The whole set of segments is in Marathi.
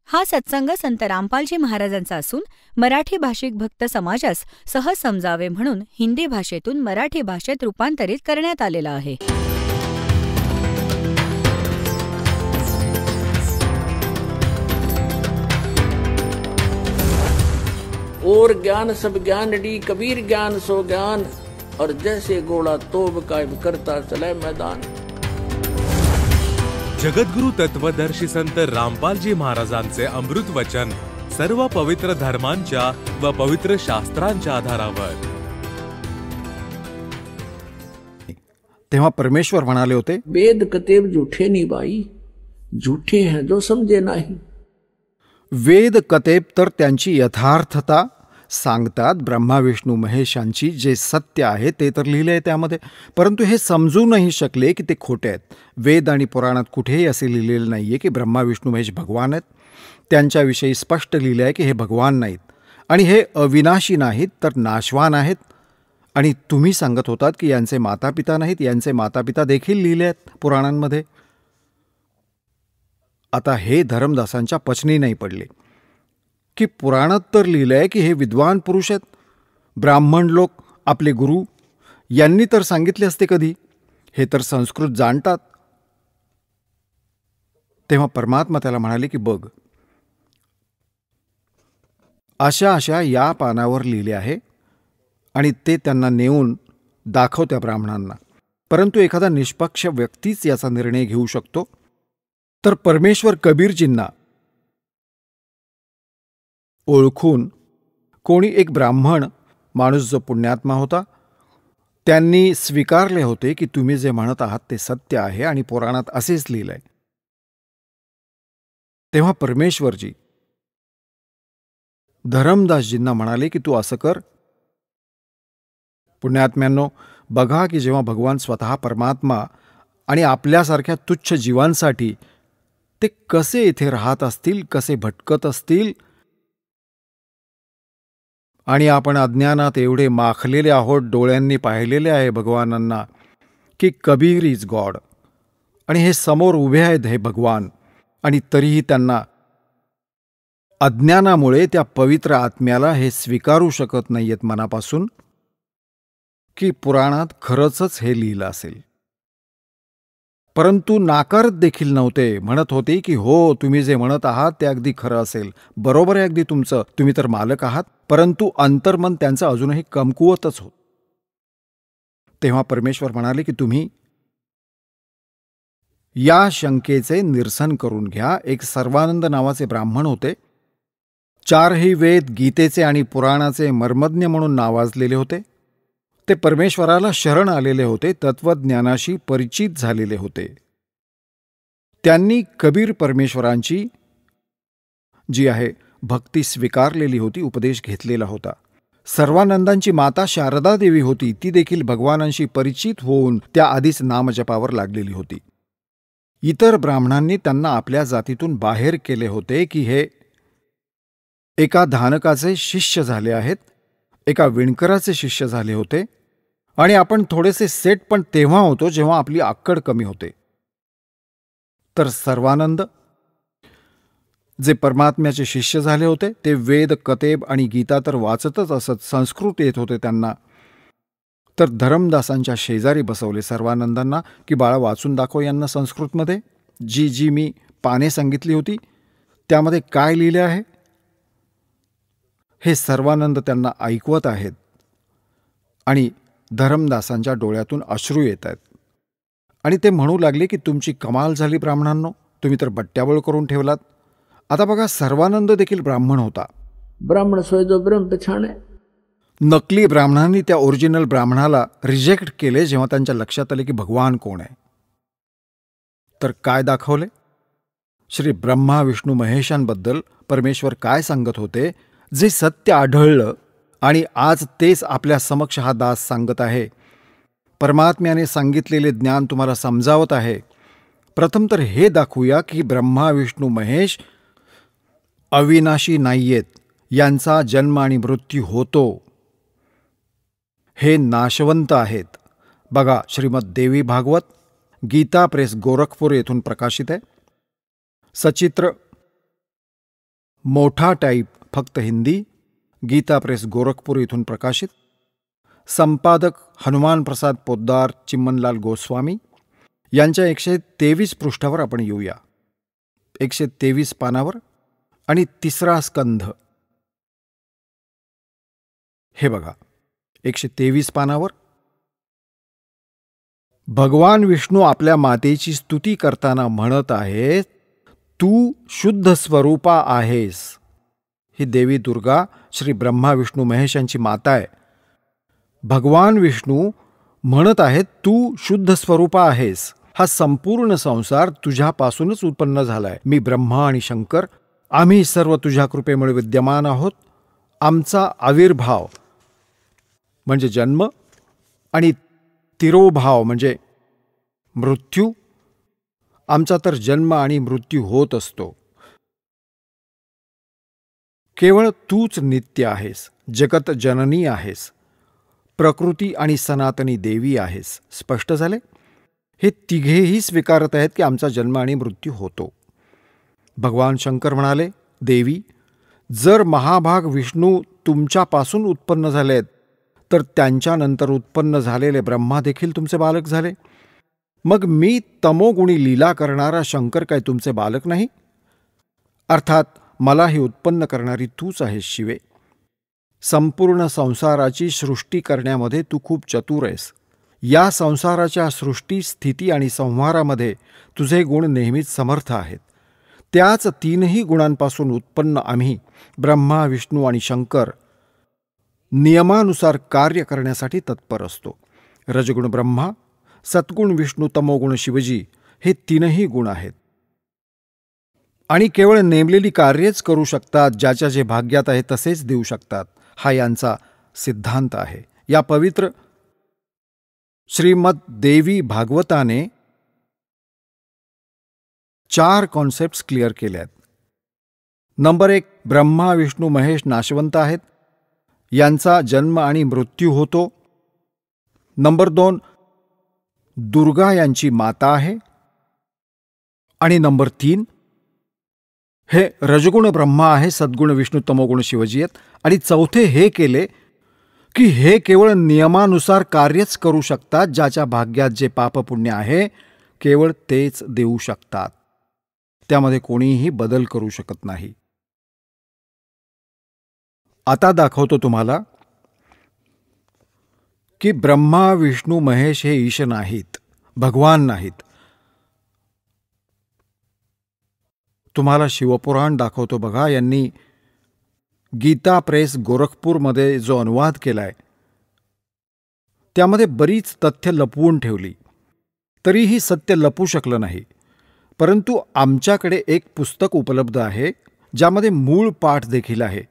हा सत्संग संत रामपालजी महाराजांचा असून मराठी भाषिक भक्त समाजास सहज समजावे म्हणून हिंदी भाषेतून मराठी भाषेत रूपांतरित करण्यात आलेला आहे. और ज्ञान सब ज्ञान डी कबीर ज्ञान सो ज्ञान और जैसे घोड़ा तोब कायम करता चले मैदान. जगद्गुरु तत्वदर्शी संत रामपालजी महाराजांचे अमृत वचन सर्व पवित्र धर्मांच्या व पवित्र शास्त्रांच्या आधारावर. तेव्हा परमेश्वर म्हणाले होते, वेद कतेब झूठे नहीं भाई, झूठे हैं जो समझे नाही. वेद कतेब तर त्यांची यथार्थता सांगतात, ब्रह्मा विष्णू महेशांची जे सत्य आहे ते तर लिहिले आहे त्यामध्ये, परंतु हे समजू नाही शकले की ते खोटे आहेत. वेद आणि पुराणात कुठेही असे लिहिलेले नाही आहे की ब्रह्मा विष्णू महेश भगवान आहेत. त्यांच्याविषयी स्पष्ट लिहिले आहे की हे भगवान नाहीत आणि हे अविनाशी नाहीत तर नाशवान आहेत. आणि तुम्ही सांगत होतात की यांचे मातापिता नाहीत, यांचे मातापिता देखील लिहिले आहेत पुराणांमध्ये. आता हे धर्मदासांच्या पचनी नाही पडले की पुराणात तर लिहिलं आहे की हे विद्वान पुरुष आहेत, ब्राह्मण लोक, आपले गुरु यांनी तर सांगितले असते कधी, हे तर संस्कृत जाणतात. तेव्हा परमात्मा त्याला म्हणाले की बघ, अशा अशा या पानावर लिहिले आहे आणि ते त्यांना नेऊन दाखव त्या ब्राह्मणांना. परंतु एखादा निष्पक्ष व्यक्तीच याचा निर्णय घेऊ शकतो. तर परमेश्वर कबीरजींना ओळखून कोणी एक ब्राह्मण माणूस जो पुण्यात्मा होता त्यांनी स्वीकारले होते की तुम्ही जे म्हणत आहात ते सत्य आहे आणि पुराणात असेच लिहिलंय. तेव्हा परमेश्वरजी धरमदासजींना म्हणाले की तू असं कर. पुण्यात्म्यांनो, बघा की जेव्हा भगवान स्वतः परमात्मा आणि आपल्यासारख्या तुच्छ जीवांसाठी ते कसे इथे राहत असतील, कसे भटकत असतील, आणि आपण अज्ञानात एवढे माखलेले आहोत, डोळ्यांनी पाहिलेले आहे भगवानांना की कबीर इज गॉड, आणि हे समोर उभे आहेत हे भगवान, आणि तरीही त्यांना अज्ञानामुळे त्या पवित्र आत्म्याला हे स्वीकारू शकत नाहीयेत मनापासून की पुराणात खरंच हे लिहिलं असेल. परंतु नाकारत देखील नव्हते, म्हणत होते की हो, तुम्ही जे म्हणत आहात ते अगदी खरं असेल, बरोबर आहे अगदी तुमचं, तुम्ही तर मालक आहात. परंतु अंतर्मन त्यांचं अजूनही कमकुवतच होत. तेव्हा परमेश्वर म्हणाले की तुम्ही या शंकेचे निरसन करून घ्या. एक सर्वानंद नावाचे ब्राह्मण होते, चारही वेद, गीतेचे आणि पुराणाचे मर्मज्ञ म्हणून नावाजलेले होते. ते परमेश्वराला शरण आलेले होते, तत्वज्ञानाशी परिचित झालेले होते. त्यांनी कबीर परमेश्वरांची जी आहे भक्ती स्वीकारलेली होती, उपदेश घेतलेला होता. सर्वानंदांची माता शारदा देवी होती, ती देखील भगवानांशी परिचित होऊन त्या आधीच नामजपावर लागलेली होती. इतर ब्राह्मणांनी त्यांना आपल्या जातीतून बाहेर केले होते की हे एका धानकाचे शिष्य झाले आहेत, एका विणकराचे शिष्य झाले होते, आणि आपण थोडेसे सेट पण तेव्हा होतो जेव्हा आपली आक्कड कमी होते. तर सर्वानंद जे परमात्म्याचे शिष्य झाले होते ते वेद, कतेब आणि गीता तर वाचतच असत, संस्कृत येत होते त्यांना. तर धरमदासांच्या शेजारी बसवले सर्वानंदांना की बाळा वाचून दाखव यांना संस्कृतमध्ये जी जी मी पाने सांगितली होती त्यामध्ये काय लिहिले आहे. हे सर्वानंद त्यांना ऐकवत आहेत आणि धरमदासांच्या डोळ्यातून अश्रू येत आहेत. आणि ते म्हणू लागले की तुमची कमाल झाली ब्राह्मणांनो, तुम्ही तर बट्ट्याबोळ करून ठेवलात. आता बघा, सर्वानंद देखील ब्राह्मण होता. ब्राह्मण सोय जो ब्रह्म पछाणे. नकली ब्राह्मणांनी त्या ओरिजिनल ब्राह्मणाला रिजेक्ट केले जेव्हा त्यांच्या लक्षात आले की भगवान कोण आहे. तर काय दाखवले? श्री ब्रह्मा विष्णू महेशांबद्दल परमेश्वर काय सांगत होते, जे सत्य आढळलं आणि आज तेच आपल्या समक्ष हा दास सांगत आहे. परमात्म्याने सांगितलेले ज्ञान तुम्हाला समजावत आहे. प्रथम तर हे दाखवूया की ब्रह्मा विष्णू महेश अविनाशी नाहीयेत, यांचा जन्म आणि मृत्यू होतो. हे नाशवंत आहेत. बघा, श्रीमद देवी भागवत, गीता प्रेस गोरखपूर येथून प्रकाशित आहे. सचित्र मोठा टाईप फक्त हिंदी, गीता प्रेस गोरखपूर इथून प्रकाशित. संपादक हनुमान प्रसाद पोद्दार, चिम्मनलाल गोस्वामी यांच्या 123 पृष्ठावर आपण येऊया. 123 पानावर आणि 3रा स्कंध. हे बघा, 123 पानावर भगवान विष्णू आपल्या मातेची स्तुती करताना म्हणत आहेत, तू शुद्ध स्वरूपा आहेस. ही देवी दुर्गा श्री ब्रह्मा विष्णू महेश यांची माता आहे. भगवान विष्णू म्हणत आहेत, तू शुद्ध स्वरूपा आहेस. हा संपूर्ण संसार तुझ्यापासूनच उत्पन्न झालाय. मी ब्रह्मा आणि शंकर आम्ही सर्व तुझ्या कृपेमुळे विद्यमान आहोत. आमचा आविर्भाव म्हणजे जन्म आणि तिरोभाव म्हणजे मृत्यू, आमचा तर जन्म आणि मृत्यू होत असतो. केवळ तूच नित्य आहेस, जगत जननी आहेस, प्रकृती आणि सनातनी देवी आहेस. स्पष्ट झाले? हे तिघेही स्वीकारत आहेत की आमचा जन्म आणि मृत्यू होतो. भगवान शंकर म्हणाले, देवी, जर महाभाग विष्णू तुमच्यापासून उत्पन्न झालेत, तर त्यांच्यानंतर उत्पन्न झालेले ब्रह्मा देखील तुमचे बालक झाले. मग मी तमोगुणी लीला करणारा शंकर काय तुमचे बालक नाही? अर्थात मलाही उत्पन्न करणारी तूच आहेस शिवे. संपूर्ण संसाराची सृष्टी करण्यामध्ये तू खूप चतुर आहेस. या संसाराच्या सृष्टी, स्थिती आणि संहारामध्ये तुझे गुण नेहमीच समर्थ आहेत. त्याच 3ही गुणांपासून उत्पन्न आम्ही ब्रह्मा, विष्णू आणि शंकर नियमानुसार कार्य करण्यासाठी तत्पर असतो. रजगुण ब्रह्मा, सत्गुण विष्णू, तमोगुण शिवजी हे 3ही गुण आहेत आणि केवळ नेमलेली कार्यच करू शकतात. ज्याच्या जे भाग्यात आहे तसेच देऊ शकतात. हा यांचा सिद्धांत आहे. या पवित्र श्रीमद देवी भागवताने 4 कॉन्सेप्ट्स क्लिअर केल्या आहेत. नंबर 1, ब्रह्मा विष्णू महेश नाशवंत आहेत, यांचा जन्म आणि मृत्यू होतो. नंबर 2, दुर्गा यांची माता आहे. आणि नंबर 3, हे रजगुण ब्रह्मा आहे, सद्गुण विष्णू, तमोगुण शिवजी आहेत. आणि चौथे हे केले की हे केवळ नियमानुसार कार्यच करू शकतात. ज्याच्या भाग्यात जे पापपुण्य आहे केवळ तेच देऊ शकतात. त्यामध्ये कोणीही बदल करू शकत नाही. आता दाखवतो तुम्हाला की ब्रह्मा विष्णू महेश हे ईश नाहीत, भगवान नाहीत. तुम्हाला शिवपुराण दाखवतो बघा. यांनी गीता प्रेस गोरखपूरमध्ये जो अनुवाद केलाय त्यामध्ये बरीच तथ्य लपवून ठेवली, तरीही सत्य लपू शकलं नाही. परंतु आमच्याकडे एक पुस्तक उपलब्ध आहे ज्यामध्ये मूळ पाठ देखील आहे,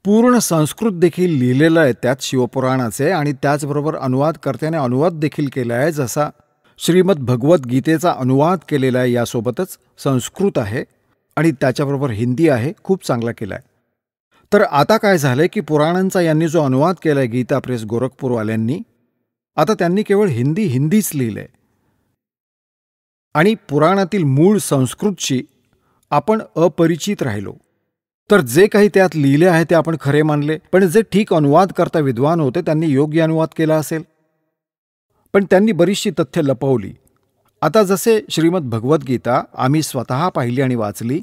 पूर्ण संस्कृत देखील लिहिलेलं आहे त्यात शिवपुराणाचे. आणि त्याचबरोबर अनुवादकर्त्याने अनुवाद देखील केला आहे, जसा श्रीमद भगवत गीतेचा अनुवाद केलेला आहे. यासोबतच संस्कृत आहे आणि त्याच्याबरोबर हिंदी आहे. खूप चांगला केला आहे. तर आता काय झालंय की पुराणांचा यांनी जो अनुवाद केलाय गीता प्रेस गोरखपूरवाल्यांनी, आता त्यांनी केवळ हिंदीच लिहिलंय आणि पुराणातील मूळ संस्कृतशी आपण अपरिचित राहिलो. तर जे काही त्यात लिहिले आहे ते आपण खरे मानले. पण जे ठीक अनुवाद करता विद्वान होते त्यांनी योग्य अनुवाद केला असेल, पण त्यांनी बरीचशी तथ्य लपवली. आता जसे श्रीमद भगवद्गीता आम्ही स्वतः पाहिली आणि वाचली,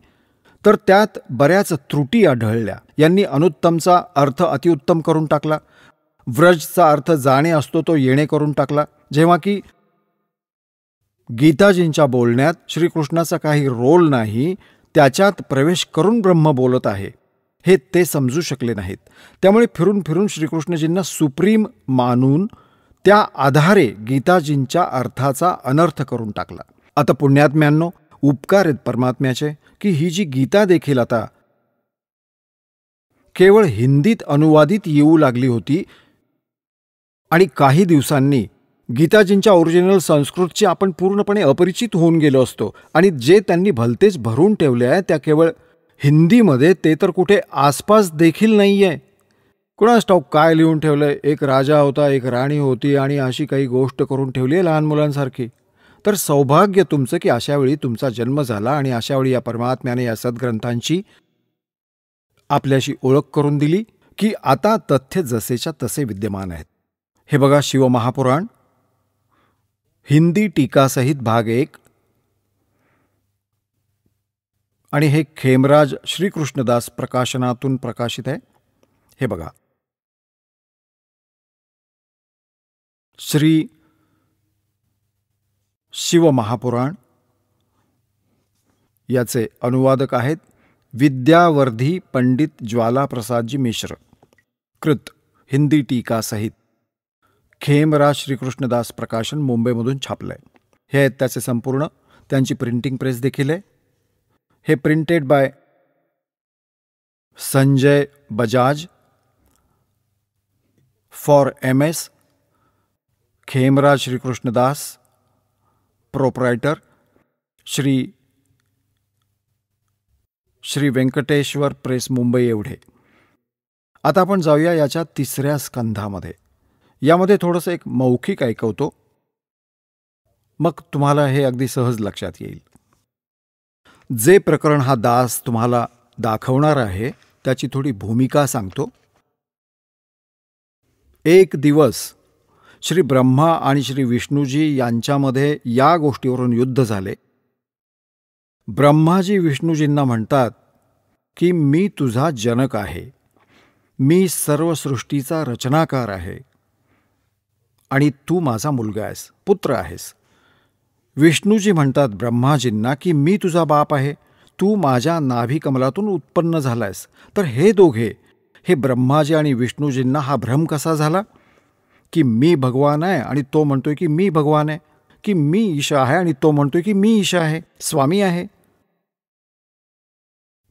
तर त्यात बऱ्याच त्रुटी आढळल्या. यांनी अनुत्तमचा अर्थ अतिउत्तम करून टाकला. व्रजचा अर्थ जाणे असतो तो येणे करून टाकला. जेव्हा की गीताजींच्या बोलण्यात श्रीकृष्णाचा काही रोल नाही, त्याच्यात प्रवेश करून ब्रह्म बोलत आहे, हे ते समजू शकले नाहीत. त्यामुळे फिरून फिरून श्रीकृष्णजींना सुप्रीम मानून त्या आधारे गीताजींच्या अर्थाचा अनर्थ करून टाकला. आता पुण्यात्म्यांनो, उपकार आहेत परमात्म्याचे की ही जी गीता देखील आता केवळ हिंदीत अनुवादित येऊ लागली होती आणि काही दिवसांनी गीताजींच्या ओरिजिनल संस्कृतची आपण पूर्णपणे अपरिचित होऊन गेलो असतो. आणि जे त्यांनी भलतेच भरून ठेवले आहे त्या केवळ हिंदीमध्ये, ते तर कुठे आसपास देखील नाही आहे. कुणास ठाऊक काय लिहून ठेवलंय, एक राजा होता, एक राणी होती आणि अशी काही गोष्ट करून ठेवली आहे लहान मुलांसारखी. तर सौभाग्य तुमचं की अशावेळी तुमचा जन्म झाला आणि अशावेळी या परमात्म्याने या सद्ग्रंथांची आपल्याशी ओळख करून दिली की आता तथ्य जसेच्या तसे विद्यमान आहेत. हे बघा शिवमहापुराण हिंदी टीकासहित भाग 1 आणि हे खेमराज श्रीकृष्णदास प्रकाशनातून प्रकाशित आहे. हे बघा श्री शिवमहापुराण याचे अनुवादक आहेत विद्यावर्धी पंडित ज्वालाप्रसादजी मिश्र. कृत हिंदी टीकासहित खेमराज श्रीकृष्णदास प्रकाशन मुंबईमधून छापलंय. हे आहेत त्याचे संपूर्ण. त्यांची प्रिंटिंग प्रेस देखील आहे. हे printed by Sanjay Bajaj for MS Khemraj Shrikrishnadas proprietor Shri Venkateshwar press Mumbai एवढे. आता आपण जाऊया याच्या 3ऱ्या स्कंधामध्ये. यामध्ये थोडंसं एक मौखिक ऐकवतो, मग तुम्हाला हे अगदी सहज लक्षात येईल. जे प्रकरण हा दास तुम्हाला दाखवणार आहे त्याची थोडी भूमिका सांगतो. एक दिवस श्री ब्रह्मा आणि श्री विष्णूजी यांच्यामध्ये या गोष्टीवरून युद्ध झाले. ब्रह्माजी विष्णूजींना म्हणतात की मी तुझा जनक आहे, मी सर्व सृष्टीचा रचनाकार आहे आणि तू माझा मुलगा आहेस, पुत्र आहेस. विष्णूजी म्हणतात ब्रह्माजींना की मी तुझा बाप आहे, तू माझ्या नाभी कमलातून उत्पन्न झालायस. तर हे दोघे, हे ब्रह्माजी आणि विष्णूजींना हा भ्रम कसा झाला की मी भगवान आहे आणि तो म्हणतोय की मी भगवान आहे, की मी ईशा आहे आणि तो म्हणतोय की मी ईशा आहे, स्वामी आहे.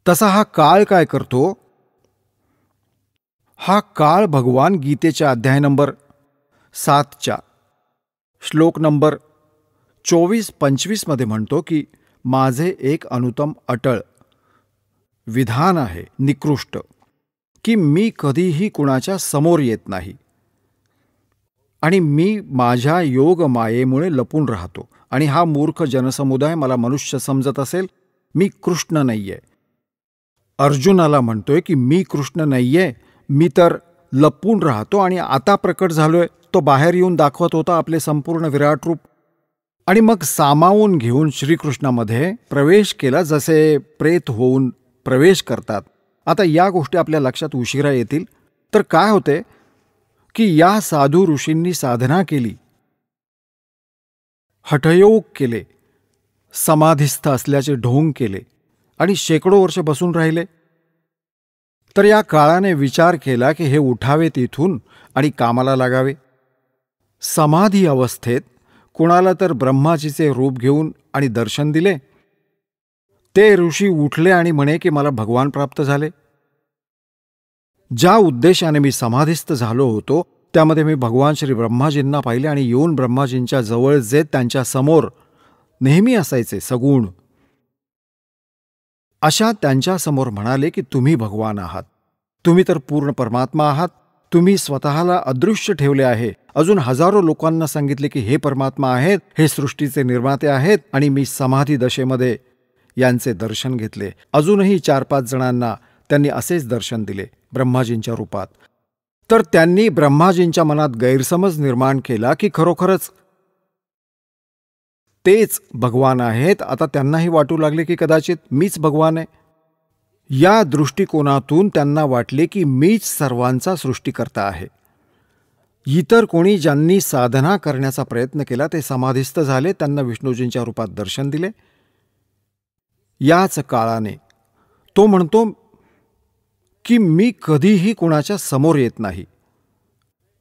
तसा हा काळ काय करतो? हा काळ भगवान गीतेच्या अध्याय नंबर 7 श्लोक नंबर 24-25 मध्ये म्हणतो की माझे एक अनुत्तम अटळ विधान आहे, निकृष्ट, की मी कधीही कुणाच्या समोर येत नाही आणि मी माझ्या योग मायेमुळे लपून राहतो. आणि हा मूर्ख जनसमुदाय मला मनुष्य समजत असेल, मी कृष्ण नाहीये. अर्जुनाला म्हणतोय की मी कृष्ण नाहीये, मी तर लपून राहतो आणि आता प्रकट झालोय. तो बाहेर येऊन दाखवत होता आपले संपूर्ण विराट रूप आणि मग सामावून घेऊन श्रीकृष्णामध्ये प्रवेश केला, जसे प्रेत होऊन प्रवेश करतात. आता या गोष्टी आपल्या लक्षात उशिरा येतील. तर काय होते की या साधू ऋषींनी साधना केली, हठयोग केले, समाधिस्थ असल्याचे ढोंग केले आणि शेकडो वर्ष बसून राहिले. तर या काळाने विचार केला की हे उठावेत इथून आणि कामाला लागावे. समाधी अवस्थेत कुणाला तर ब्रह्माजीचे रूप घेऊन आणि दर्शन दिले. ते ऋषी उठले आणि म्हणे की मला भगवान प्राप्त झाले. ज्या उद्देशाने मी समाधिस्थ झालो होतो त्यामध्ये मी भगवान श्री ब्रह्माजींना पाहिले आणि येऊन ब्रह्माजींच्या जवळ जे त्यांच्या समोर नेहमी असायचे सगुण, अशा त्यांच्यासमोर म्हणाले की तुम्ही भगवान आहात, तुम्ही तर पूर्ण परमात्मा आहात, तुम्ही स्वतःला अदृश्य ठेवले आहे. अजून हजारो लोकांना सांगितले की हे परमात्मा आहेत, हे सृष्टीचे निर्माते आहेत आणि मी समाधी दशेमध्ये यांचे दर्शन घेतले. अजूनही 4-5 जणांना त्यांनी असेच दर्शन दिले ब्रह्माजींच्या रूपात. तर त्यांनी ब्रह्माजींच्या मनात गैरसमज निर्माण केला की खरोखरच तेच भगवान आहेत. आता त्यांनाही वाटू लागले की कदाचित मीच भगवान आहे. या दृष्टिकोनातून त्यांना वाटले की मीच सर्वांचा सृष्टिकर्ता आहे. इतर कोणी ज्यांनी साधना करण्याचा प्रयत्न केला ते समाधिस्थ झाले, त्यांना विष्णूजींच्या रूपात दर्शन दिले. याच काळाने तो म्हणतो की मी कधीही कुणाच्या समोर येत नाही,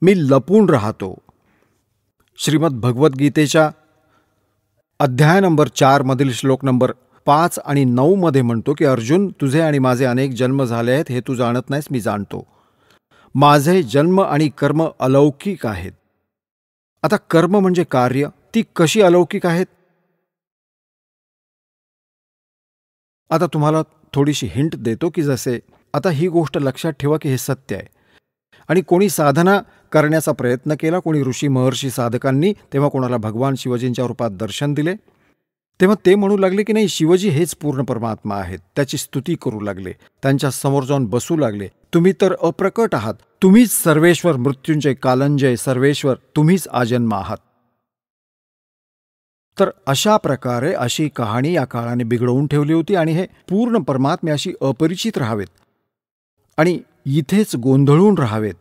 मी लपून राहतो. श्रीमद भगवद्गीतेच्या अध्याय नंबर 4 मधील श्लोक नंबर 5 आणि 9 मध्ये म्हणतो की अर्जुन, तुझे आणि माझे अनेक जन्म झाले आहेत हे तू जाणत नाहीस, मी जाणतो. माझे जन्म आणि कर्म अलौकिक आहेत. आता कर्म म्हणजे कार्य, ती कशी अलौकिक आहेत? आता तुम्हाला थोडीशी हिंट देतो की जसे आता ही गोष्ट लक्षात ठेवा की हे सत्य आहे. आणि कोणी साधना करण्याचा प्रयत्न केला, कोणी ऋषी महर्षी साधकांनी, तेव्हा कोणाला भगवान शिवजींच्या रूपात दर्शन दिले. तेव्हा ते म्हणू लागले की नाही, शिवजी हेच पूर्ण परमात्मा आहेत. त्याची स्तुती करू लागले, त्यांच्या समोर जाऊन बसू लागले. तुम्ही तर अप्रकट आहात, तुम्हीच सर्वेश्वर, मृत्युंजय, कालंजय, सर्वेश्वर, तुम्हीच आजन्म आहात. तर अशा प्रकारे अशी कहाणी या काळाने बिघडवून ठेवली होती आणि हे पूर्ण परमात्म्याशी अपरिचित राहावेत आणि इथेच गोंधळून राहावेत.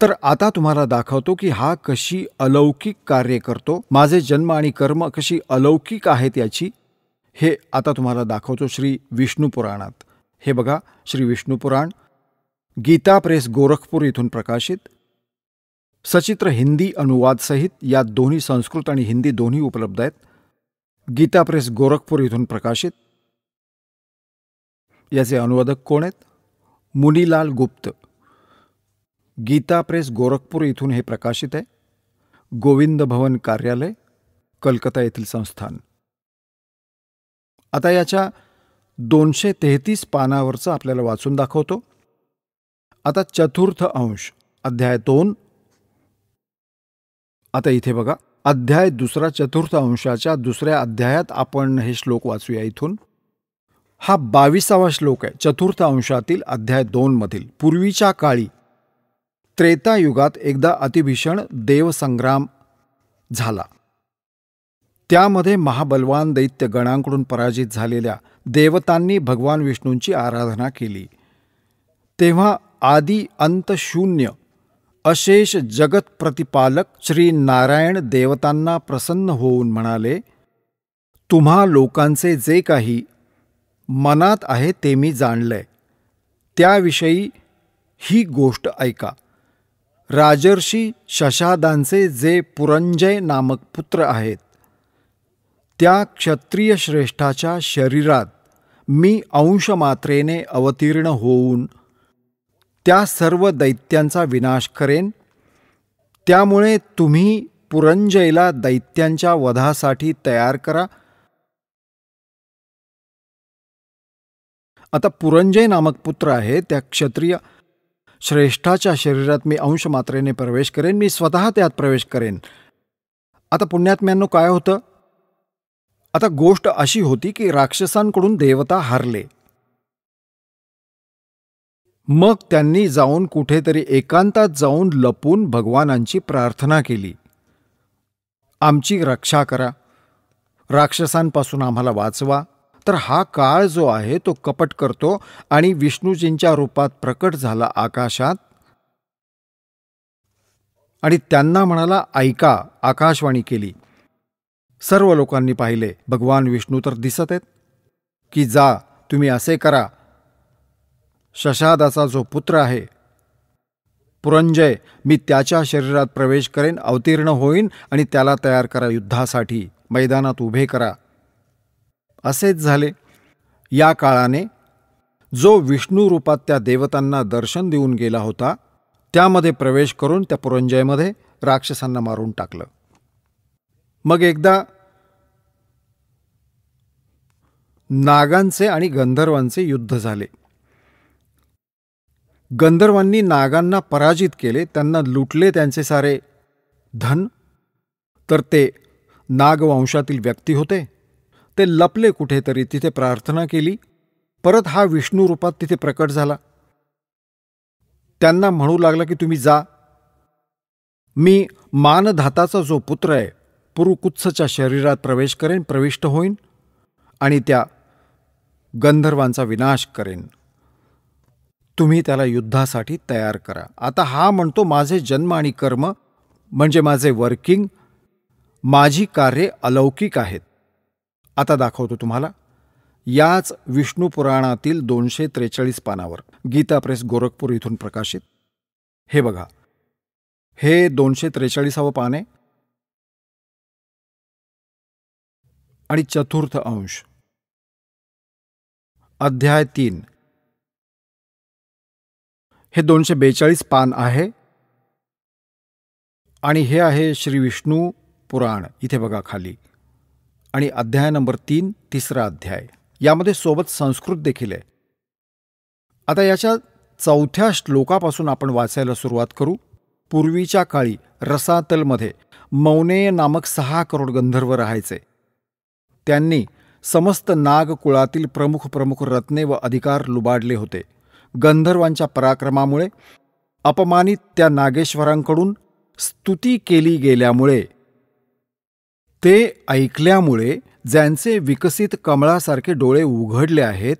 तर आता तुम्हाला दाखवतो की हा कशी अलौकिक कार्य करतो, माझे जन्म आणि कर्म कशी अलौकिक आहेत याची हे आता तुम्हाला दाखवतो श्री विष्णू पुराणात. हे बघा, श्री विष्णू पुराण, गीता प्रेस गोरखपूर इथून प्रकाशित, सचित्र हिंदी अनुवाद सहित. या दोन्ही संस्कृत आणि हिंदी दोन्ही उपलब्ध आहेत. गीता प्रेस गोरखपूर इथून प्रकाशित. याचे अनुवादक कोण आहेत? मुनीलाल गुप्त. गीता प्रेस गोरखपूर इथून हे प्रकाशित आहे. गोविंद भवन कार्यालय, कलकत्ता येथील संस्थान. आता याच्या 233 पानावरचं आपल्याला वाचून दाखवतो. आता चतुर्थ अंश, अध्याय 2. आता इथे बघा, अध्याय 2 चतुर्थ अंशाच्या 2ऱ्या अध्यायात आपण हे श्लोक वाचूया इथून. हा 22वा श्लोक आहे चतुर्थ अंशातील अध्याय 2 मधील. पूर्वीच्या काळी त्रेतायुगात एकदा अतिभीषण देवसंग्राम झाला. त्यामध्ये महाबलवान दैत्य गणांकडून पराजित झालेल्या देवतांनी भगवान विष्णूंची आराधना केली. तेव्हा आदि अंत शून्य अशेष जगत प्रतिपालक श्री नारायण देवतांना प्रसन्न होऊन म्हणाले, तुम्हा लोकांचे जे काही मनात आहे ते मी जाणलंय, त्याविषयी ही गोष्ट ऐका. राजर्षी शशादांचे जे पुरंजय नामक पुत्र आहेत, त्या क्षत्रिय श्रेष्ठाच्या शरीरात मी अंशमात्रेने अवतीर्ण होऊन त्या सर्व दैत्यांचा विनाश करेन. त्यामुळे तुम्ही पुरंजयला दैत्यांच्या वधासाठी तयार करा. आता पुरंजय नामक पुत्र आहे त्या क्षत्रिय श्रेष्ठाच्या शरीरात मी अंशमात्रेने प्रवेश करेन, मी स्वतः त्यात प्रवेश करेन. आता पुण्यात्म्यांनो काय होतं? आता गोष्ट अशी होती की राक्षसांकडून देवता हारले. मग त्यांनी जाऊन कुठेतरी एकांतात जाऊन लपून भगवानांची प्रार्थना केली, आमची रक्षा करा, राक्षसांपासून आम्हाला वाचवा. तर हा काळ जो आहे तो कपट करतो आणि विष्णूजींच्या रूपात प्रकट झाला आकाशात आणि त्यांना म्हणाला, ऐका. आकाशवाणी केली. सर्व लोकांनी पाहिले, भगवान विष्णू तर दिसत आहेत की जा, तुम्ही असे करा, शशादाचा जो पुत्र आहे पुरंजय, मी त्याच्या शरीरात प्रवेश करेन, अवतीर्ण होईन आणि त्याला तयार करा युद्धासाठी, मैदानात उभे करा. असेच झाले. या काळाने जो विष्णू रूपात त्या देवतांना दर्शन देऊन गेला होता, त्यामध्ये प्रवेश करून त्या पुरंजयमध्ये राक्षसांना मारून टाकलं. मग एकदा नागांचे आणि गंधर्वांचे युद्ध झाले. गंधर्वांनी नागांना पराजित केले, त्यांना लुटले त्यांचे सारे धन. तर ते नागवंशातील व्यक्ती होते, ते लपले कुठेतरी, तिथे प्रार्थना केली. परत हा विष्णू रूपात तिथे प्रकट झाला. त्यांना म्हणू लागला की तुम्ही जा, मी मानधाताचा जो पुत्र आहे पुरुकुत्सच्या शरीरात प्रवेश करेन, प्रविष्ट होईन आणि त्या गंधर्वांचा विनाश करेन. तुम्ही त्याला युद्धासाठी तयार करा. आता हा म्हणतो, माझे जन्म आणि कर्म म्हणजे माझे वर्किंग, माझी कार्ये अलौकिक आहेत. आता दाखवतो तुम्हाला याच विष्णू पुराणातील 243 पानावर, गीता प्रेस गोरखपूर इथून प्रकाशित. हे बघा, हे 243वे पान आहे आणि चतुर्थ अंश, अध्याय 3. हे 242 पान आहे आणि हे आहे श्री विष्णू पुराण. इथे बघा खाली, आणि अध्याय नंबर 3, 3रा अध्याय. यामध्ये सोबत संस्कृत देखील आहे. आता याच्या 4थ्या श्लोकापासून आपण वाचायला सुरुवात करू. पूर्वीच्या काळी रसातलमध्ये मौनेय नामक 6 करोड गंधर्व राहायचे. त्यांनी समस्त नागकुळातील प्रमुख प्रमुख रत्ने व अधिकार लुबाडले होते. गंधर्वांच्या पराक्रमामुळे अपमानित त्या नागेश्वरांकडून स्तुती केली गेल्यामुळे, ते ऐकल्यामुळे ज्यांचे विकसित कमळासारखे डोळे उघडले आहेत,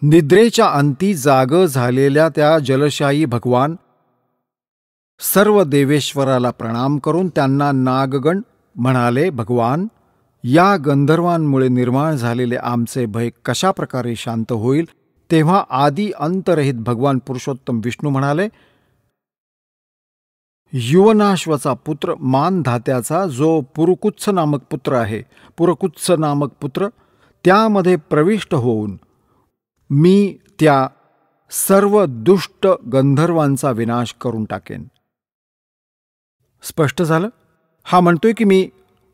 निद्रेच्या अंती जाग झालेल्या त्या जलशाही भगवान सर्व देवेश्वराला प्रणाम करून त्यांना नागगण म्हणाले, भगवान, या गंधर्वांमुळे निर्माण झालेले आमचे भय कशा प्रकारे शांत होईल? तेव्हा आदी अंतरहित भगवान पुरुषोत्तम विष्णू म्हणाले, युवनाश्वाचा पुत्र मानधात्याचा जो पुरुकुत्स नामक पुत्र आहे, पुरकुत्स नामक पुत्र, त्यामध्ये प्रविष्ट होऊन मी त्या सर्व दुष्ट गंधर्वांचा विनाश करून टाकेन. स्पष्ट झालं? हा म्हणतोय की मी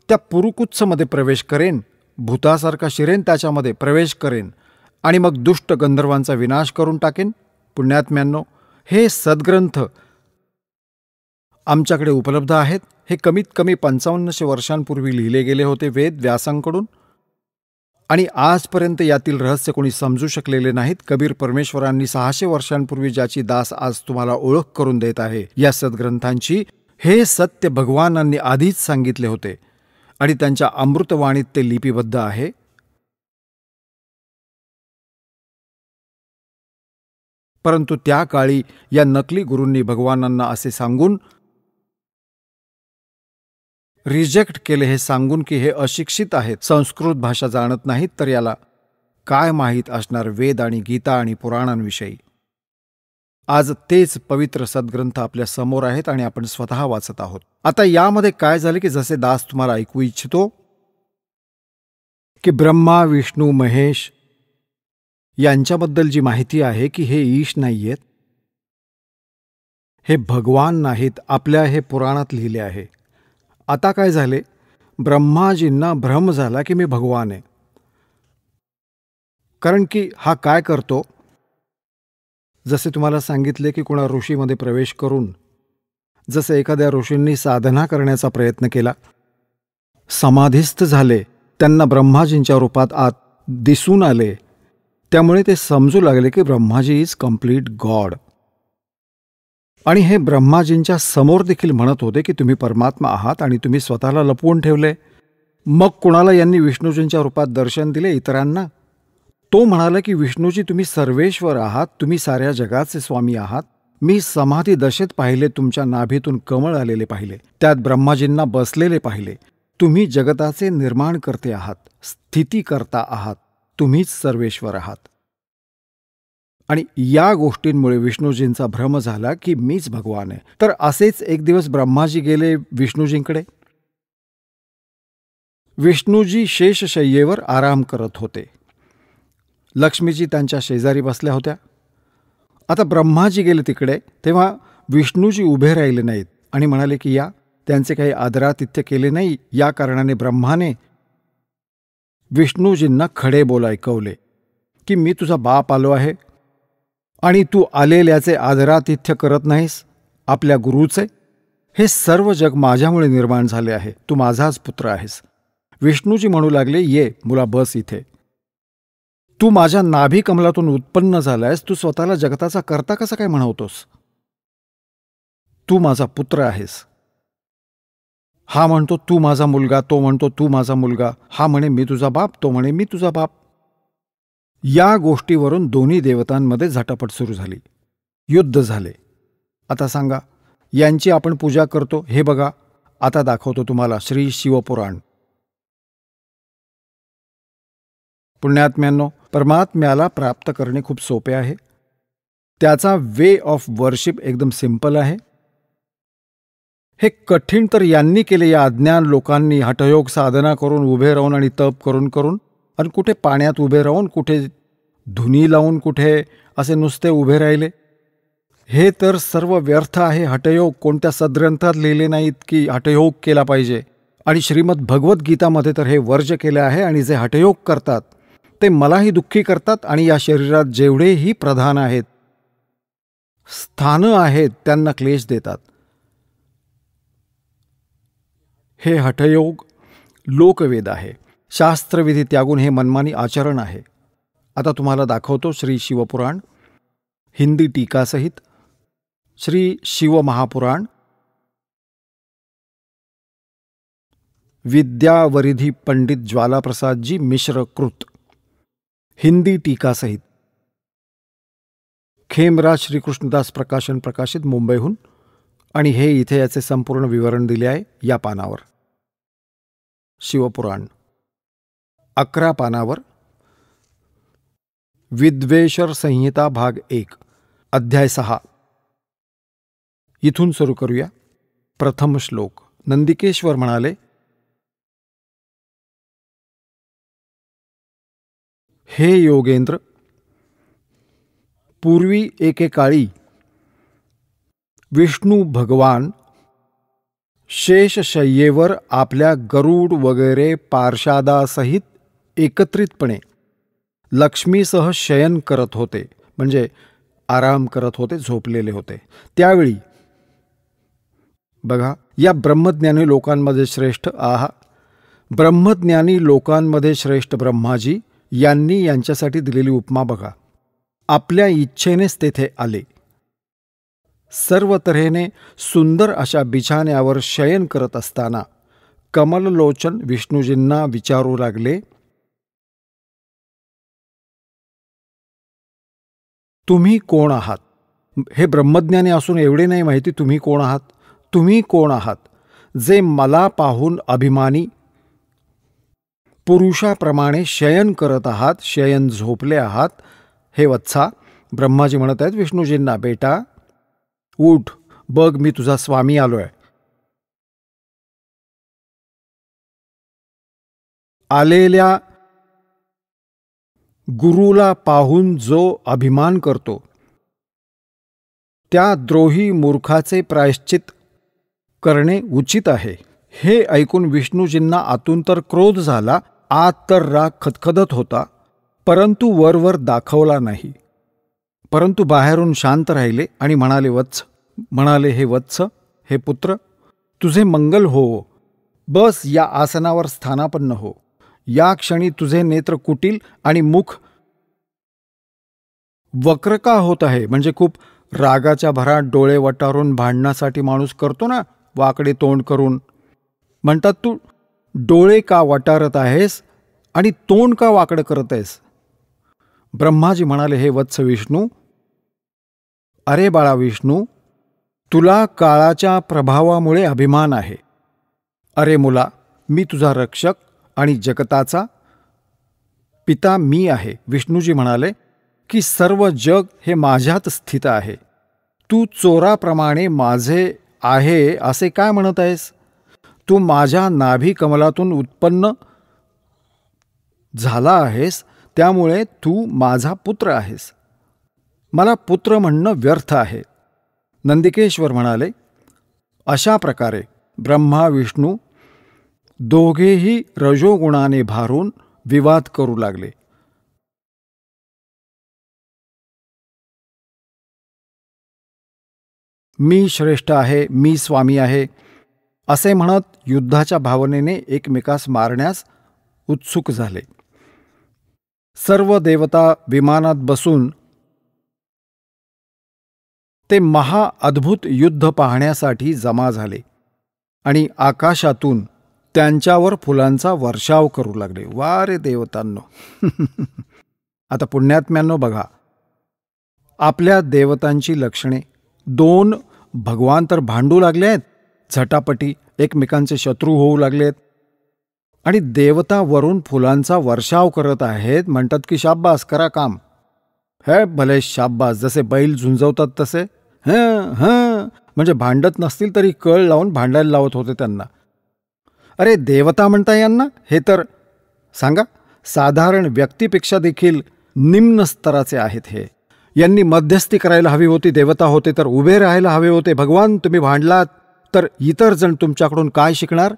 त्या पुरुकुत्समध्ये प्रवेश करेन, भूतासारखा शिरेन त्याच्यामध्ये प्रवेश करेन आणि मग दुष्ट गंधर्वांचा विनाश करून टाकेन. पुण्यात्म्यांनो, हे सद्ग्रंथ आमच्याकडे उपलब्ध आहेत. हे कमीत कमी 5500 वर्षांपूर्वी लिहिले गेले होते वेद व्यासांकडून, आणि आजपर्यंत यातील रहस्य कोणी समजू शकलेले नाहीत. कबीर परमेश्वरांनी 600 वर्षांपूर्वी ज्याची दास आज तुम्हाला ओळख करून देत आहे, या सद्ग्रंथांची, हे सत्य भगवानांनी आधीच सांगितले होते आणि त्यांच्या अमृतवाणीत ते लिपिबद्ध आहे. परंतु त्या काळी या नकली गुरूंनी भगवानांना असे सांगून रिजेक्ट केले, हे सांगून की हे अशिक्षित आहेत, संस्कृत भाषा जाणत नाहीत, तर याला काय माहीत असणार वेद आणि गीता आणि पुराणांविषयी. आज तेच पवित्र सद्ग्रंथ आपल्या समोर आहेत आणि आपण स्वतः वाचत आहोत. आता यामध्ये काय झाले की जसे दास तुम्हाला ऐकू इच्छितो की ब्रह्मा, विष्णू, महेश यांच्याबद्दल जी माहिती आहे की हे ईश नाहीयेत, हे भगवान नाहीत, आपल्या हे पुराणात लिहिले आहे. आता काय झाले, ब्रह्माजींना भ्रम झाला की मी भगवान आहे. कारण की हा काय करतो, जसे तुम्हाला सांगितले की कोणा ऋषीमध्ये प्रवेश करून, जसे एखाद्या ऋषींनी साधना करण्याचा प्रयत्न केला, समाधिस्थ झाले, त्यांना ब्रह्माजींच्या रूपात आत दिसून आले, त्यामुळे ते समजू लागले की ब्रह्माजी इज कम्प्लीट गॉड. आणि हे ब्रह्माजींच्या समोर देखील म्हणत होते की तुम्ही परमात्मा आहात आणि तुम्ही स्वतःला लपवून ठेवले. मग कुणाला यांनी विष्णूजींच्या रूपात दर्शन दिले, इतरांना. तो म्हणाला की विष्णूजी तुम्ही सर्वेश्वर आहात, तुम्ही साऱ्या जगाचे स्वामी आहात. मी समाधी दशेत पाहिले, तुमच्या नाभीतून कमळ आलेले पाहिले, त्यात ब्रह्माजींना बसलेले पाहिले. तुम्ही जगताचे निर्माण करते आहात, स्थिती करता आहात, तुम्हीच सर्वेश्वर आहात. आणि या गोष्टींमुळे विष्णूजींचा भ्रम झाला की मीच भगवान आहे. तर असेच एक दिवस ब्रह्माजी गेले विष्णूजींकडे. विष्णूजी शेषशय्येवर आराम करत होते. लक्ष्मीजी त्यांच्या शेजारी बसल्या होत्या. आता ब्रह्माजी गेले तिकडे, तेव्हा विष्णूजी उभे राहिले नाहीत आणि म्हणाले की या, त्यांचे काही आदरातिथ्य केले नाही. या कारणाने ब्रह्माने विष्णूजींना खडे बोल ऐकवले की मी तुझा बाप आलो आहे आणि तू आलेल्याचे आदरातिथ्य करत नाहीस, आपल्या गुरुचे. हे सर्व जग माझ्यामुळे निर्माण झाले आहे, तू माझाच पुत्र आहेस. विष्णूजी म्हणू लागले, ये मुला, बस इथे. तू माझ्या नाभी कमलातून उत्पन्न झालायस, तू स्वतःला जगताचा कर्ता कसा काय म्हणवतोस? तू माझा पुत्र आहेस. हा म्हणतो तू माझा मुलगा, तो म्हणतो तू माझा मुलगा, हा म्हणे मी तुझा बाप, तो म्हणे मी तुझा बाप. या गोष्टीवरून दोन्ही देवतांमध्ये झटापट सुरू झाली, युद्ध झाले. आता सांगा, यांची आपण पूजा करतो, हे बघा आता दाखवतो तुम्हाला श्री शिवपुराण. पुण्यात्म्यांनो, परमात्म्याला प्राप्त करणे खूप सोपे आहे. त्याचा वे ऑफ वर्शिप एकदम सिंपल आहे. हे कठीण तर यांनी केले, या अज्ञान लोकांनी, हठयोग साधना करून, उभे राहून आणि तप करून करून, आणि कुठे पाण्यात उभे राहून, कुठे धुनी लावून, कुठे असे नुसते उभे राहिले. हे तर सर्व व्यर्थ आहे. हठयोग कोणत्या सद्ग्रंथात लिहिले नाहीत की हठयोग केला पाहिजे. आणि श्रीमद भगवद्गीतामध्ये तर हे वर्ज्य केले आहे. आणि जे हठयोग करतात ते मलाही दुःखी करतात आणि या शरीरात जेवढेही प्रधान आहेत, स्थानं आहेत, त्यांना क्लेश देतात. हे हठयोग लोकवेद आहे. शास्त्रविधी त्यागून हे मनमानी आचरण आहे. आता तुम्हाला दाखवतो श्री शिवपुराण हिंदी टीकासहित, श्री शिवमहापुराण, विद्यावरिधी पंडित ज्वालाप्रसादजी मिश्र कृत हिंदी टीकासहित, खेमराज श्रीकृष्णदास प्रकाशन प्रकाशित मुंबईहून. आणि हे इथे याचे संपूर्ण विवरण दिले आहे या पानावर. शिवपुराण 11 पानावर विद्वेषर संहिता भाग 1 अध्याय 6. इथून सुरू करूया. प्रथम श्लोक. नंदिकेश्वर म्हणाले, हे योगेंद्र, पूर्वी एकेकाळी विष्णू भगवान शेषशय्येवर आपल्या गरुड वगैरे पार्षादासहित एकत्रितपणे लक्ष्मीसह शयन करत होते, म्हणजे आराम करत होते, झोपलेले होते. त्यावेळी बघा, या ब्रह्मज्ञानी लोकांमध्ये श्रेष्ठ ब्रह्मज्ञानी लोकांमध्ये श्रेष्ठ ब्रह्माजी यांनी यांच्यासाठी दिलेली उपमा बघा. आपल्या इच्छेनेच तेथे आले, सर्व तऱ्हेने सुंदर अशा बिछाण्यावर शयन करत असताना कमललोचन विष्णूजींना विचारू लागले, तुम्ही कोण आहात? हे ब्रह्मज्ञानी असून एवढे नाही माहिती तुम्ही कोण आहात. तुम्ही कोण आहात जे मला पाहून अभिमानी पुरुषाप्रमाणे शयन करत आहात, शयन झोपले आहात. हे वत्सा, ब्रह्माजी म्हणत आहेत विष्णूजींना, बेटा उठ, बघ मी तुझा स्वामी आलोय. आलेल्या गुरुला पाहून जो अभिमान करतो त्या द्रोही मूर्खाचे प्रायश्चित करणे उचित आहे. हे ऐकून विष्णूजींना आतून तर क्रोध झाला, आत तर राग खदखदत होता, परंतु वरवर दाखवला नाही. परंतु बाहेरून शांत राहिले आणि म्हणाले, हे वत्स, हे पुत्र, तुझे मंगल हो. बस या आसनावर स्थानापन्न हो. या क्षणी तुझे नेत्र कुटील आणि मुख वक्र का होत आहे? म्हणजे खूप रागाच्या भरात डोळे वटारून भांडण्यासाठी माणूस करतो ना, वाकडे तोंड करून. म्हणतात तू डोळे का वटारत आहेस आणि तोंड का वाकडं करत आहेस? ब्रह्माजी म्हणाले, हे वत्स विष्णू, अरे बाळा विष्णू, तुला काळाच्या प्रभावामुळे अभिमान आहे. अरे मुला, मी तुझा रक्षक आणि जगताचा पिता मी आहे. विष्णूजी म्हणाले की सर्व जग हे माझ्यात स्थित आहे. तू चोराप्रमाणे माझे आहे असे काय म्हणत आहेस? तू माझ्या नाभी कमलातून उत्पन्न झाला आहेस, त्यामुळे तू माझा पुत्र आहेस. मला पुत्र म्हणणं व्यर्थ आहे. नंदिकेश्वर म्हणाले, अशा प्रकारे ब्रह्मा विष्णू दोघेही रजोगुणाने भारून विवाद करू लागले. मी श्रेष्ठ आहे, मी स्वामी आहे असे म्हणत युद्धाच्या भावनेने एकमेकास मारण्यास उत्सुक झाले. सर्व देवता विमानात बसून ते महाअद्भुत युद्ध पाहण्यासाठी जमा झाले आणि आकाशातून त्यांच्यावर फुलांचा वर्षाव करू लागले. वा रे देवतांनो! आता पुण्यात्म्यांनो बघा, आपल्या देवतांची लक्षणे. 2 भगवान तर भांडू लागले आहेत, झटापटी एकमेकांचे शत्रू होऊ लागलेत, आणि देवता वरून फुलांचा वर्षाव करत आहेत. म्हणतात की शाब्बास, करा काम. हे भले शाब्बास, जसे बैल झुंजवतात तसे. म्हणजे भांडत नसतील तरी कळ लावून भांडायला लावत होते त्यांना. अरे देवता म्हणता यांना? हे तर सांगा, साधारण व्यक्तीपेक्षा देखील निम्न स्तराचे आहेत. हे यांनी मध्यस्थी करायला हवी होती. देवता होते तर उभे राहायला हवे होते. भगवान तुम्ही भांडलात तर इतर जण तुमच्याकडून काय शिकणार?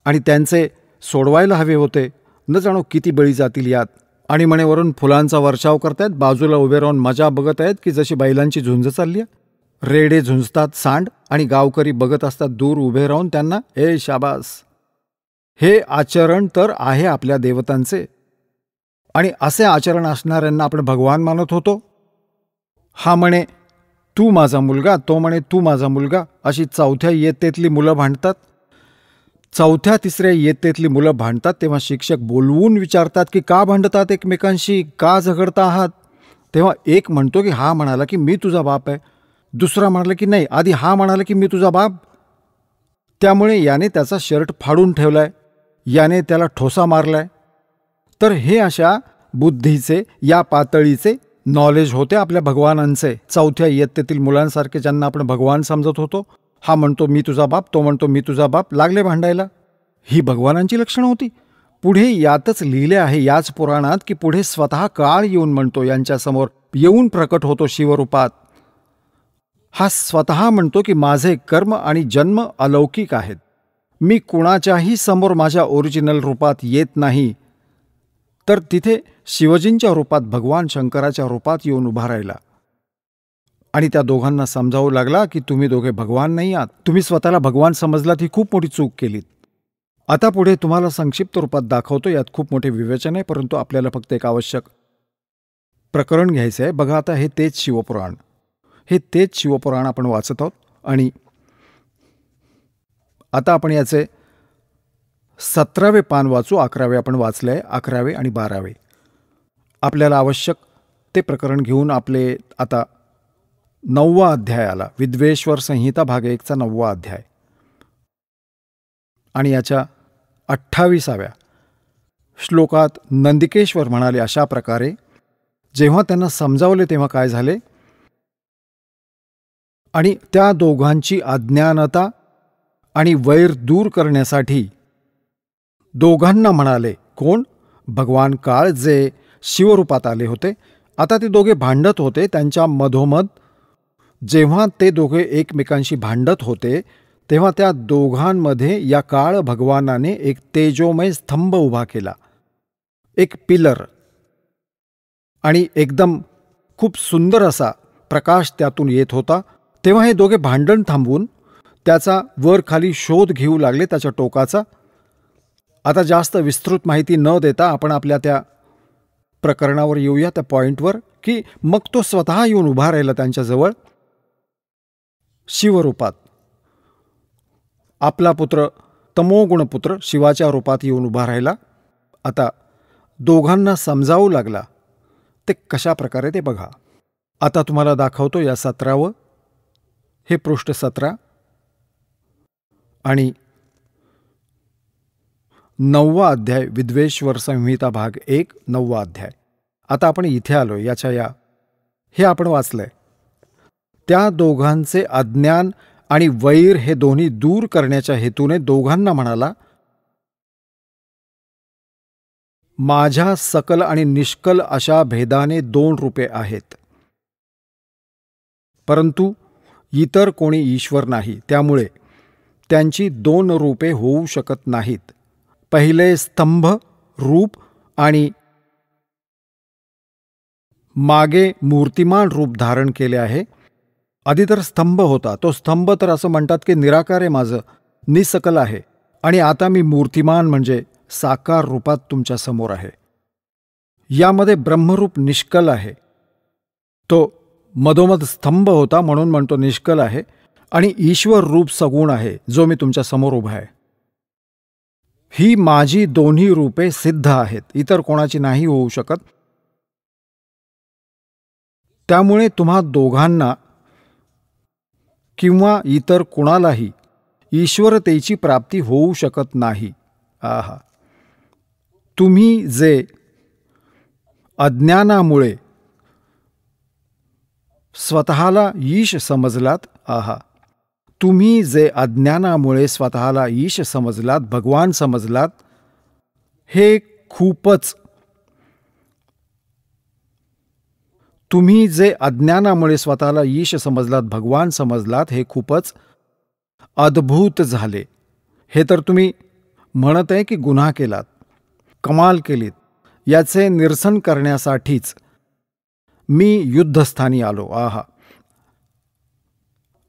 आणि त्यांचे सोडवायला हवे होते. न जाणो किती बळी जातील यात. आणि म्हणे वरून फुलांचा वर्षाव करतायत, बाजूला उभे राहून मजा बघत आहेत की जशी बैलांची झुंज चालली आहे. रेडे झुंजतात सांड आणि गावकरी बघत असतात दूर उभे राहून त्यांना. ए शाबास! हे आचरण तर आहे आपल्या देवतांचे, आणि असे आचरण असणाऱ्यांना आपण भगवान मानत होतो. हा म्हणे तू माझा मुलगा, तो म्हणे तू माझा मुलगा, अशी चौथ्या इयत्तेतली मुलं भांडतात. चौथ्या तिसऱ्या इयत्तेतली मुलं भांडतात तेव्हा शिक्षक बोलवून विचारतात की का भांडतात एकमेकांशी, का झगडता आहात. तेव्हा एक म्हणतो की हा म्हणाला की मी तुझा बाप आहे, दुसरा म्हणाला की नाही, आधी हा म्हणाला की मी तुझा बाप, त्यामुळे याने त्याचा शर्ट फाडून ठेवलाय, याने त्याला ठोसा मारलाय. तर हे अशा बुद्धीचे, या पातळीचे नॉलेज होते आपल्या भगवानांचे. चौथ्या इयत्तेतील मुलांसारखे ज्यांना आपण भगवान समजत होतो, हा म्हणतो मी तुझा बाप, तो म्हणतो मी तुझा बाप, लागले भांडायला. ही भगवानांची लक्षणं होती. पुढे यातच लिहिले आहे याच पुराणात की पुढे स्वतः काळ येऊन म्हणतो, यांच्यासमोर येऊन प्रकट होतो शिवरूपात. हा स्वतः म्हणतो की माझे कर्म आणि जन्म अलौकिक आहेत, मी कुणाच्याही समोर माझ्या ओरिजिनल रूपात येत नाही. तर तिथे शिवजींच्या रूपात, भगवान शंकराच्या रूपात येऊन उभा राहिला आणि त्या दोघांना समजावू लागला की तुम्ही दोघे भगवान नाही आहात, तुम्ही स्वतःला भगवान समजलात, ही खूप मोठी चूक केलीत. आता पुढे तुम्हाला संक्षिप्त रूपात दाखवतो, यात खूप मोठे विवेचन आहे, परंतु आपल्याला फक्त एक आवश्यक प्रकरण घ्यायचं आहे. बघा आता हे तेच शिवपुराण, हे तेच शिवपुराण आपण वाचत आहोत. आणि आता आपण याचे 17वे पान वाचू. 11वे आपण वाचले आहे, 11वे आणि 12वे. आपल्याला आवश्यक ते प्रकरण घेऊन आपले आता 9वा अध्याय आला. विद्वेश्वर संहिता भाग 1चा 9वा अध्याय आणि याच्या 28व्या श्लोकात नंदिकेश्वर म्हणाले अशा प्रकारे, जेव्हा त्यांना समजावले तेव्हा काय झाले, आणि त्या दोघांची अज्ञानता आणि वैर दूर करण्यासाठी दोघांना म्हणाले. कोण? भगवान काळ, जे शिवरूपात आले होते. आता ते दोघे भांडत होते. त्यांच्या मधोमध जेव्हा ते दोघे एकमेकांशी भांडत होते तेव्हा त्या दोघांमध्ये या काळ भगवानाने एक तेजोमय स्तंभ उभा केला, एक पिलर, आणि एकदम खूप सुंदर असा प्रकाश त्यातून येत होता. तेव्हा हे दोघे भांडण थांबवून त्याचा वर खाली शोध घेऊ लागले, त्याच्या टोकाचा. आता जास्त विस्तृत माहिती न देता आपण आपल्या त्या प्रकरणावर येऊया, त्या पॉईंटवर, की मग तो स्वतः येऊन उभा राहिला त्यांच्याजवळ शिवरूपात. आपला पुत्र, तमोगुणपुत्र शिवाच्या रूपात येऊन उभा राहिला. आता दोघांना समजावू लागला. ते कशा प्रकारे ते बघा. आता तुम्हाला दाखवतो या 17वं, हे पृष्ठ 17 आणि 9वा अध्याय, विद्वेश्वर संहिता भाग 1 9वा अध्याय. आता आपण इथे आलो. याच्या हे आपण वाचलंय. त्या दोघांचे अज्ञान आणि वैर हे दोन्ही दूर करण्याच्या हेतूने दोघांना म्हणाला, माझ्या सकल आणि निष्कल अशा भेदाने 2 रूपे आहेत, परंतु इतर कोणी ईश्वर नाही, त्यामुळे त्यांची 2 रूपे होऊ शकत नाहीत. पहिले स्तंभ रूप आणि मागे मूर्तिमान रूप धारण केले आहे. आधी तर स्तंभ होता, तो स्तंभ तर असं म्हणतात की निराकार आहे, माझं निसकल आहे, आणि आता मी मूर्तिमान म्हणजे साकार रूपात तुमच्या समोर आहे. यामध्ये ब्रह्मरूप निष्कल आहे, तो मधोमध स्तंभ होता म्हणून म्हणतो निष्कल आहे, आणि ईश्वर रूप सगुण आहे जो मी तुमच्या समोर उभा आहे. ही माझी दोन्ही रूपे सिद्ध आहेत, इतर कोणाची नाही होऊ शकत. त्यामुळे तुम्हा दोघांना किंवा इतर कुणालाही ईश्वरतेची प्राप्ती होऊ शकत नाही. आहा, तुम्ही जे अज्ञानामुळे स्वतःला ईश समजलात, तुम्ही जे अज्ञानामुळे स्वतःला ईश समजलात, भगवान समजलात, हे खूपच, तुम्ही जे अज्ञानामुळे स्वतःला ईश समजलात, भगवान समजलात, हे खूपच अद्भुत झाले. हे तर तुम्ही म्हणत आहे की गुन्हा केलात, कमाल केलीत. याचे निरसन करण्यासाठीच मी युद्धस्थानी आलो.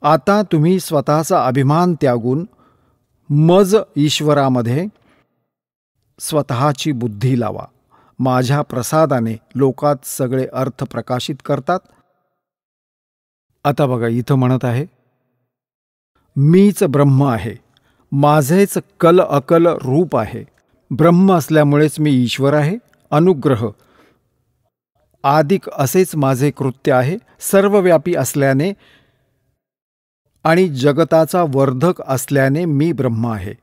आता तुम्ही स्वतःचा अभिमान त्यागून मज ईश्वरामध्ये स्वतःची बुद्धी लावा. माझ्या प्रसादाने लोकात सगळे अर्थ प्रकाशित करतात. आता बघा इथं म्हणत आहे, मीच ब्रह्म आहे, माझेच कल अकल रूप आहे. ब्रह्म असल्यामुळेच मी ईश्वर आहे. अनुग्रह आदिक असेच माझे कृत्य आहे. सर्वव्यापी असल्याने आणि जगताचा वर्धक असल्याने मी ब्रह्म आहे.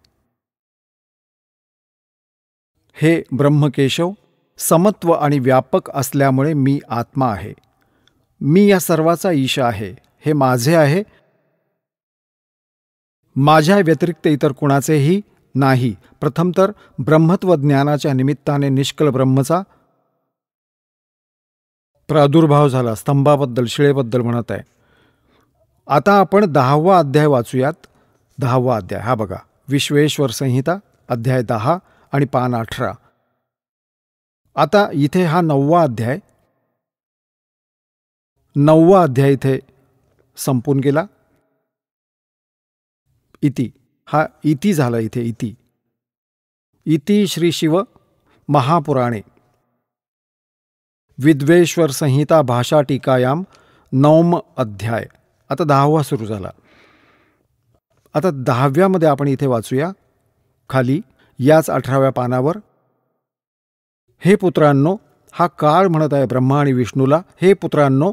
हे ब्रह्मकेशव, समत्व आणि व्यापक असल्यामुळे मी आत्मा आहे. मी या सर्वाचा ईश आहे. हे माझे आहे, माझ्या व्यतिरिक्त इतर कुणाचेही नाही. प्रथम तर ब्रह्मत्व ज्ञानाच्या निमित्ताने निष्कल ब्रह्मचा प्रादुर्भाव झाला. स्तंभाबद्दल, शिळेबद्दल म्हणत आहे. आता आपण 10वा अध्याय वाचूयात. 10वा अध्याय हा बघा, विश्वेश्वर संहिता अध्याय 10 आणि पान 18. आता इथे हा 9वा अध्याय, 9वा अध्याय इथे संपून गेला. इति हा इति झाला इथे. इति श्री शिव महापुराणे विद्वेश्वर संहिता भाषा टीकायाम 9म अध्याय. आता 10वा सुरू झाला. आता 10व्यामध्ये आपण इथे वाचूया खाली याच 18व्या पानावर. हे पुत्रांनो, हा काळ म्हणत आहे ब्रह्मा आणि विष्णूला, हे पुत्रांनो,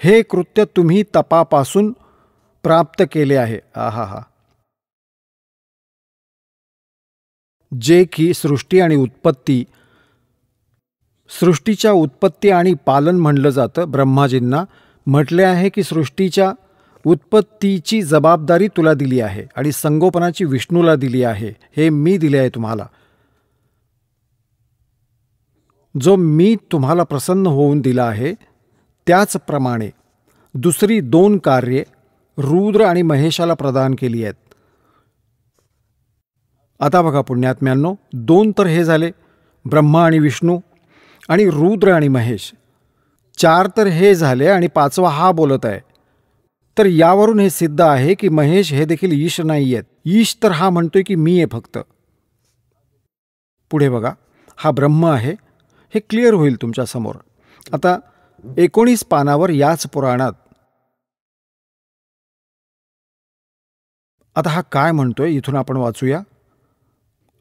हे कृत्य तुम्ही तपापासून प्राप्त केले आहे. आहा, जे की सृष्टी आणि उत्पत्ती, सृष्टीच्या उत्पत्ती आणि पालन म्हणलं जातं. ब्रह्माजींना म्हटले आहे की सृष्टीच्या उत्पत्तीची जबाबदारी तुला दिली आहे आणि संगोपनाची विष्णूला दिली आहे. हे मी दिले आहे तुम्हाला. जो मी तुम्हाला प्रसन्न होऊन दिला आहे त्याचप्रमाणे दुसरी 2 कार्ये रुद्र आणि महेशाला प्रदान केली आहेत. आता बघा पुण्यात्म्यांनो, 2 तर हे झाले ब्रह्मा आणि विष्णू आणि रुद्र आणि महेश. 4 तर हे झाले आणि 5वा हा बोलत आहे. तर यावरून हे सिद्ध आहे की महेश हे देखील ईश नाही आहेत. ईश तर हा म्हणतोय की मी आहे फक्त. पुढे बघा, हा ब्रह्म आहे, हे क्लिअर होईल तुमच्या समोर. आता 19 पानावर याच पुराणात आता हा काय म्हणतोय इथून आपण वाचूया.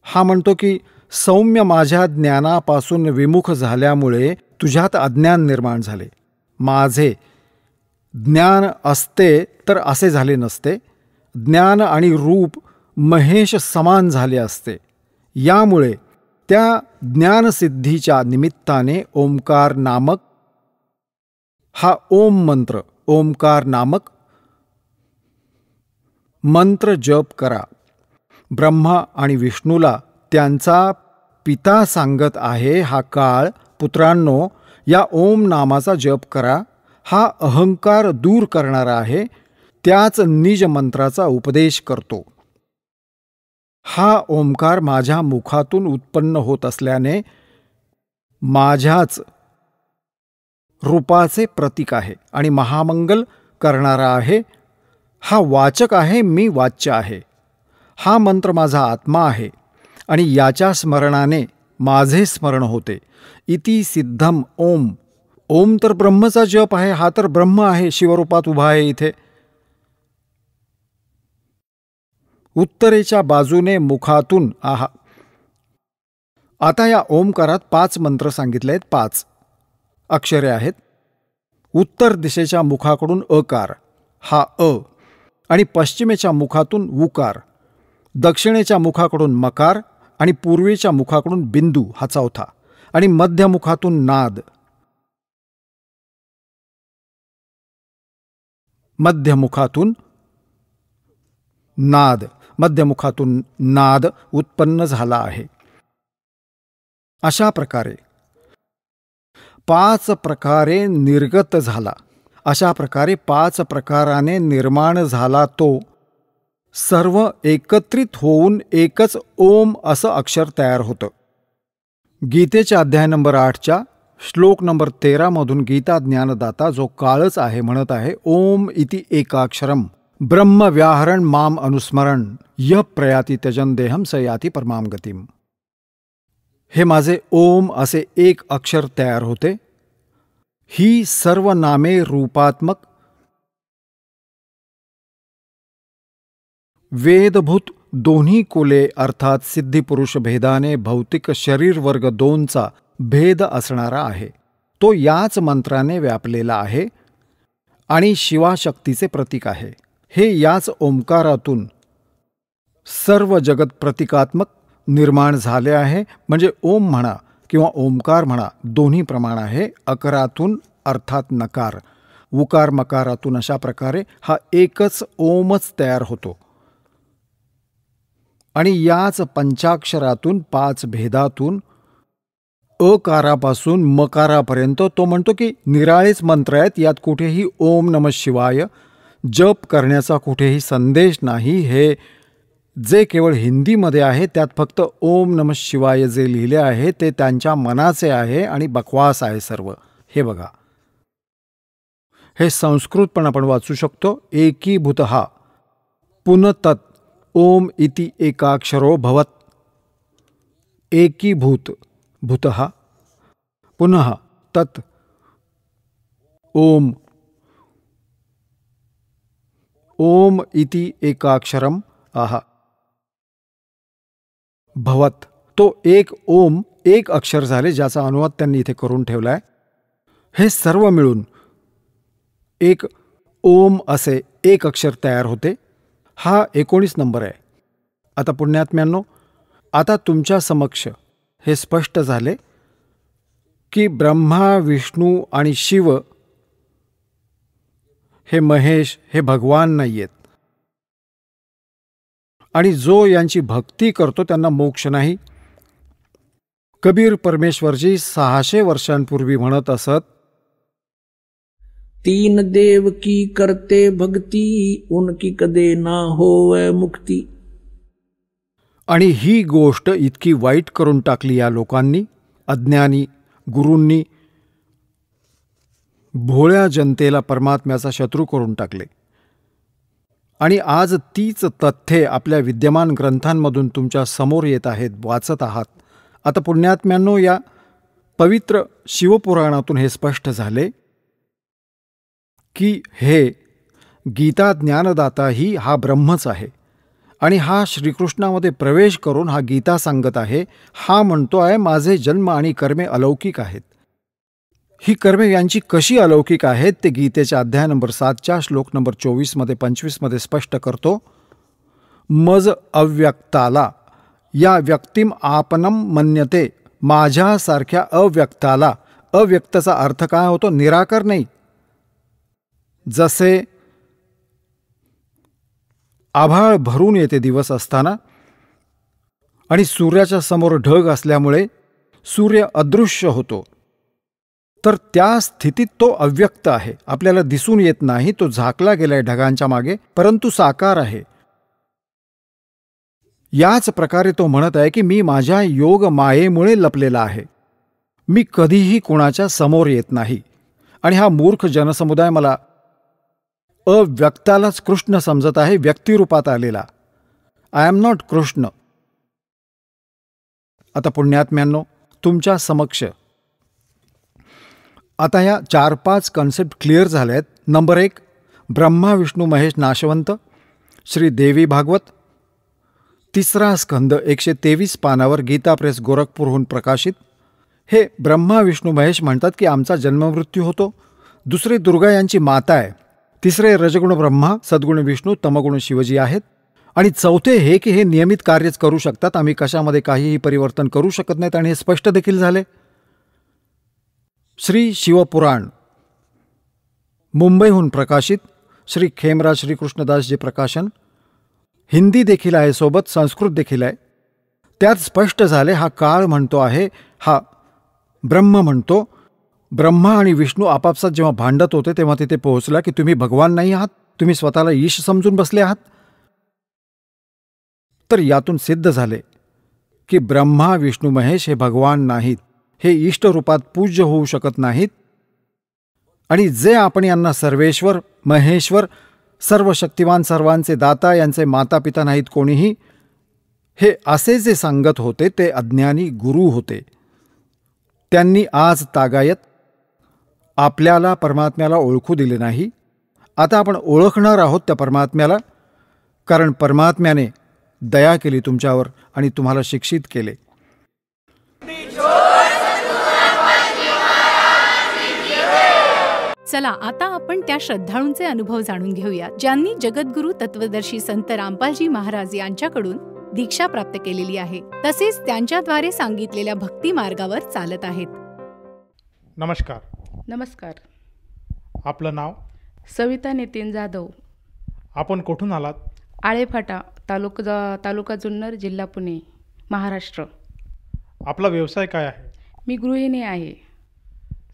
हा म्हणतो की सौम्य, माझ्या ज्ञानापासून विमुख झाल्यामुळे तुझ्यात अज्ञान निर्माण झाले. माझे ज्ञान असते तर असे झाले नसते. ज्ञान आणि रूप महेश समान झाले असते. यामुळे त्या ज्ञानसिद्धीच्या निमित्ताने ओंकार नामक हा ओम मंत्र, ओंकार नामक मंत्र जप करा. ब्रह्मा आणि विष्णूला त्यांचा पिता सांगत आहे, हा काळ पुत्रांनो, या ओम नामाचा जप करा. हा अहंकार दूर करणारा आहे. त्याच निज मंत्राचा उपदेश करतो. हा ओंकार माझ्या मुखातून उत्पन्न होत असल्याने माझ्याच रूपाचे प्रतीक आहे आणि महामंगल करणारा आहे. हा वाचक आहे, मी वाच्य आहे. हा मंत्र माझा आत्मा आहे आणि याच्या स्मरणाने माझे स्मरण होते. इति सिद्धम ओम. ओम तर ब्रह्मचा जप आहे. हा तर ब्रह्म आहे, शिवरूपात उभा आहे इथे. उत्तरेच्या बाजूने मुखातून आहा. आता या ओमकारात 5 मंत्र सांगितले आहेत. 5 अक्षरे आहेत. उत्तर दिशेच्या मुखाकडून अकार हा अ आणि पश्चिमेच्या मुखातून उकार, दक्षिणेच्या मुखाकडून मकार आणि पूर्वेच्या मुखाकडून बिंदू हा 4था आणि मध्य मुखातून नाद. मध्यमुखातून नाद उत्पन्न झाला आहे. अशा प्रकारे 5 प्रकारे निर्गत झाला. अशा प्रकारे 5 प्रकाराने निर्माण झाला तो सर्व एकत्रित होऊन एकच ओम असं अक्षर तयार होतं. गीतेच्या अध्याय नंबर 8च्या श्लोक नंबर 13 मधून गीता ज्ञानदाता जो काळच आहे म्हणत आहे, ओम इति एकाक्षरम ब्रह्म व्याहरण माम अनुस्मरण य प्रयाति त्यजन देहम स याति परमाम गतिम. हे माझे ओम असे एक अक्षर तयार होते. ही सर्व नामे रूपात्मक वेदभूत दोन्ही कुले अर्थात सिद्धिपुरुष भेदाने भौतिक शरीर वर्ग 2चा भेद असणारा आहे. तो याच मंत्राने व्यापलेला आहे आणि शिवाशक्तीचे प्रतीक आहे. हे याच ओंकारातून सर्व जगत प्रतीकात्मक निर्माण झाले आहे. म्हणजे ओम म्हणा किंवा ओंकार म्हणा दोन्ही प्रमाण आहे. अकारातून अर्थात नकार, उकार मकारातून अशा प्रकारे हा एकच ओमच तयार होतो. आणि याच पंचाक्षरातून 5 भेदातून अकारापासून मकारापर्यंत तो म्हणतो की निराळेच मंत्र आहेत, यात कुठेही ओम नमः शिवाय जप करण्याचा कुठेही संदेश नाही. हे जे केवळ हिंदीमध्ये आहे त्यात फक्त ओम नमः शिवाय जे लिहिले आहे ते त्यांच्या मनाचे आहे आणि बकवास आहे सर्व. हे बघा, हे संस्कृत पण आपण वाचू शकतो. एकीभूतः पुनतत् ओम इति एकाक्षरो भवत. एकीभूत भूतः पुनः तत् ओम ओम इति एकाक्षरम आहा भवत. तो एक ओम एक अक्षर झाले ज्याचा अनुवाद त्यांनी इथे करून ठेवलाय. हे सर्व मिळून एक ओम असे एक अक्षर तयार होते. हा 19 नंबर आहे. आता पुण्यात्म्यांनो, आता तुमच्या समक्ष हे स्पष्ट झाले की ब्रह्मा, विष्णू आणि शिव हे महेश हे भगवान नाही आहेत. आणि जो यांची भक्ती करतो त्यांना मोक्ष नाही. कबीर परमेश्वरजी 600 वर्षांपूर्वी म्हणत असत, 3 देव की करते भक्ती, उनकी कदे ना होवे मुक्ती. आणि ही गोष्ट इतकी वाईट करून टाकली या लोकांनी, अज्ञानी गुरूंनी भोळ्या जनतेला परमात्म्याचा शत्रू करून टाकले. आणि आज तीच तथ्ये आपल्या विद्यमान ग्रंथांमधून तुमच्या समोर येत आहेत, वाचत आहात. आता पुण्यात्म्यांनो, या पवित्र शिवपुराणातून हे स्पष्ट झाले की हे गीता ज्ञानदाता ही हा ब्रह्मच आहे. आणि हा श्रीकृष्णामध्ये प्रवेश करून हा गीता सांगत आहे. हा म्हणतो आहे माझे जन्म आणि कर्मे अलौकिक आहेत. ही कर्मे यांची कशी अलौकिक आहेत ते गीतेच्या अध्याय नंबर 7च्या श्लोक नंबर 24 25 स्पष्ट करतो. मज अव्यक्ताला या व्यक्तिम आपनम मन्यते. माझ्यासारख्या अव्यक्ताला, अव्यक्ताचा अर्थ काय होतो? निराकार नाही. जसे आभाळ भरून येते दिवस असताना आणि सूर्याच्या समोर ढग असल्यामुळे सूर्य अदृश्य होतो, तर त्या स्थितीत तो अव्यक्त आहे, आपल्याला दिसून येत नाही. तो झाकला गेलाय ढगांच्या मागे, परंतु साकार आहे. याच प्रकारे तो म्हणत आहे की मी माझ्या योग मायेमुळे लपलेला आहे. मी कधीही कुणाच्या समोर येत नाही. आणि हा मूर्ख जनसमुदाय मला अव्यक्तालाच कृष्ण समजत आहे, व्यक्तिरूपात आलेला. I am not Krishna. आता पुण्यात्म्यांनो, तुमच्या समक्ष आता या 4-5 कन्सेप्ट क्लिअर झाले आहेत. नंबर 1, ब्रह्मा विष्णू महेश नाशवंत, श्री देवी भागवत, 3रा स्कंद 123 पानावर गीता प्रेस गोरखपूरहून प्रकाशित. हे ब्रह्मा विष्णू महेश म्हणतात की आमचा जन्ममृत्यू होतो. 2 दुर्गा यांची माता आहे. 3 रजगुण ब्रह्मा, सद्गुण विष्णू, तमगुण शिवजी आहेत. आणि 4 हे की हे नियमित कार्यच करू शकतात, आम्ही कशामध्ये काहीही परिवर्तन करू शकत नाहीत. आणि हे स्पष्ट देखील झाले. श्री शिवपुराण मुंबईहून प्रकाशित, श्री खेमराज श्रीकृष्णदासजी प्रकाशन. हिंदी देखील आहे, सोबत संस्कृत देखील आहे. त्यात स्पष्ट झाले, हा काळ म्हणतो आहे, हा ब्रह्म म्हणतो, ब्रह्मा आणि विष्णू आपापसात जेव्हा भांडत होते तेव्हा तिथे पोहोचला की तुम्ही भगवान नाही आहात, तुम्ही स्वतःला ईश समजून बसले आहात. तर यातून सिद्ध झाले की ब्रह्मा विष्णू महेश हे भगवान नाहीत, हे इष्ट रूपात पूज्य होऊ शकत नाहीत. आणि जे आपण यांना सर्वेश्वर, महेश्वर, सर्व शक्तिमान, सर्वांचे दाता, यांचे माता पिता नाहीत कोणीही, हे असे जे सांगत होते ते अज्ञानी गुरु होते. त्यांनी आज तागायत आपल्याला परमात्म्याला ओळखू दिले नाही. आता आपण ओळखणार आहोत त्या परमात्म्याला, कारण परमात्म्याने दया केली तुमच्यावर आणि तुम्हाला शिक्षित केले. चला आता आपण त्या श्रद्धाळूंचे अनुभव जाणून घेऊया ज्यांनी जगद्गुरू तत्वदर्शी संत रामपालजी महाराज यांच्याकडून दीक्षा प्राप्त केलेली आहे, तसेच त्यांच्याद्वारे सांगितलेल्या भक्ती मार्गावर चालत आहेत. नमस्कार. नमस्कार. आपलं नाव? सविता नितीन जाधव. आपण कुठून आलात? आळेफाटा, तालुका जुन्नर, जिल्हा पुणे, महाराष्ट्र. आपला व्यवसाय काय आहे? मी गृहिणी आहे.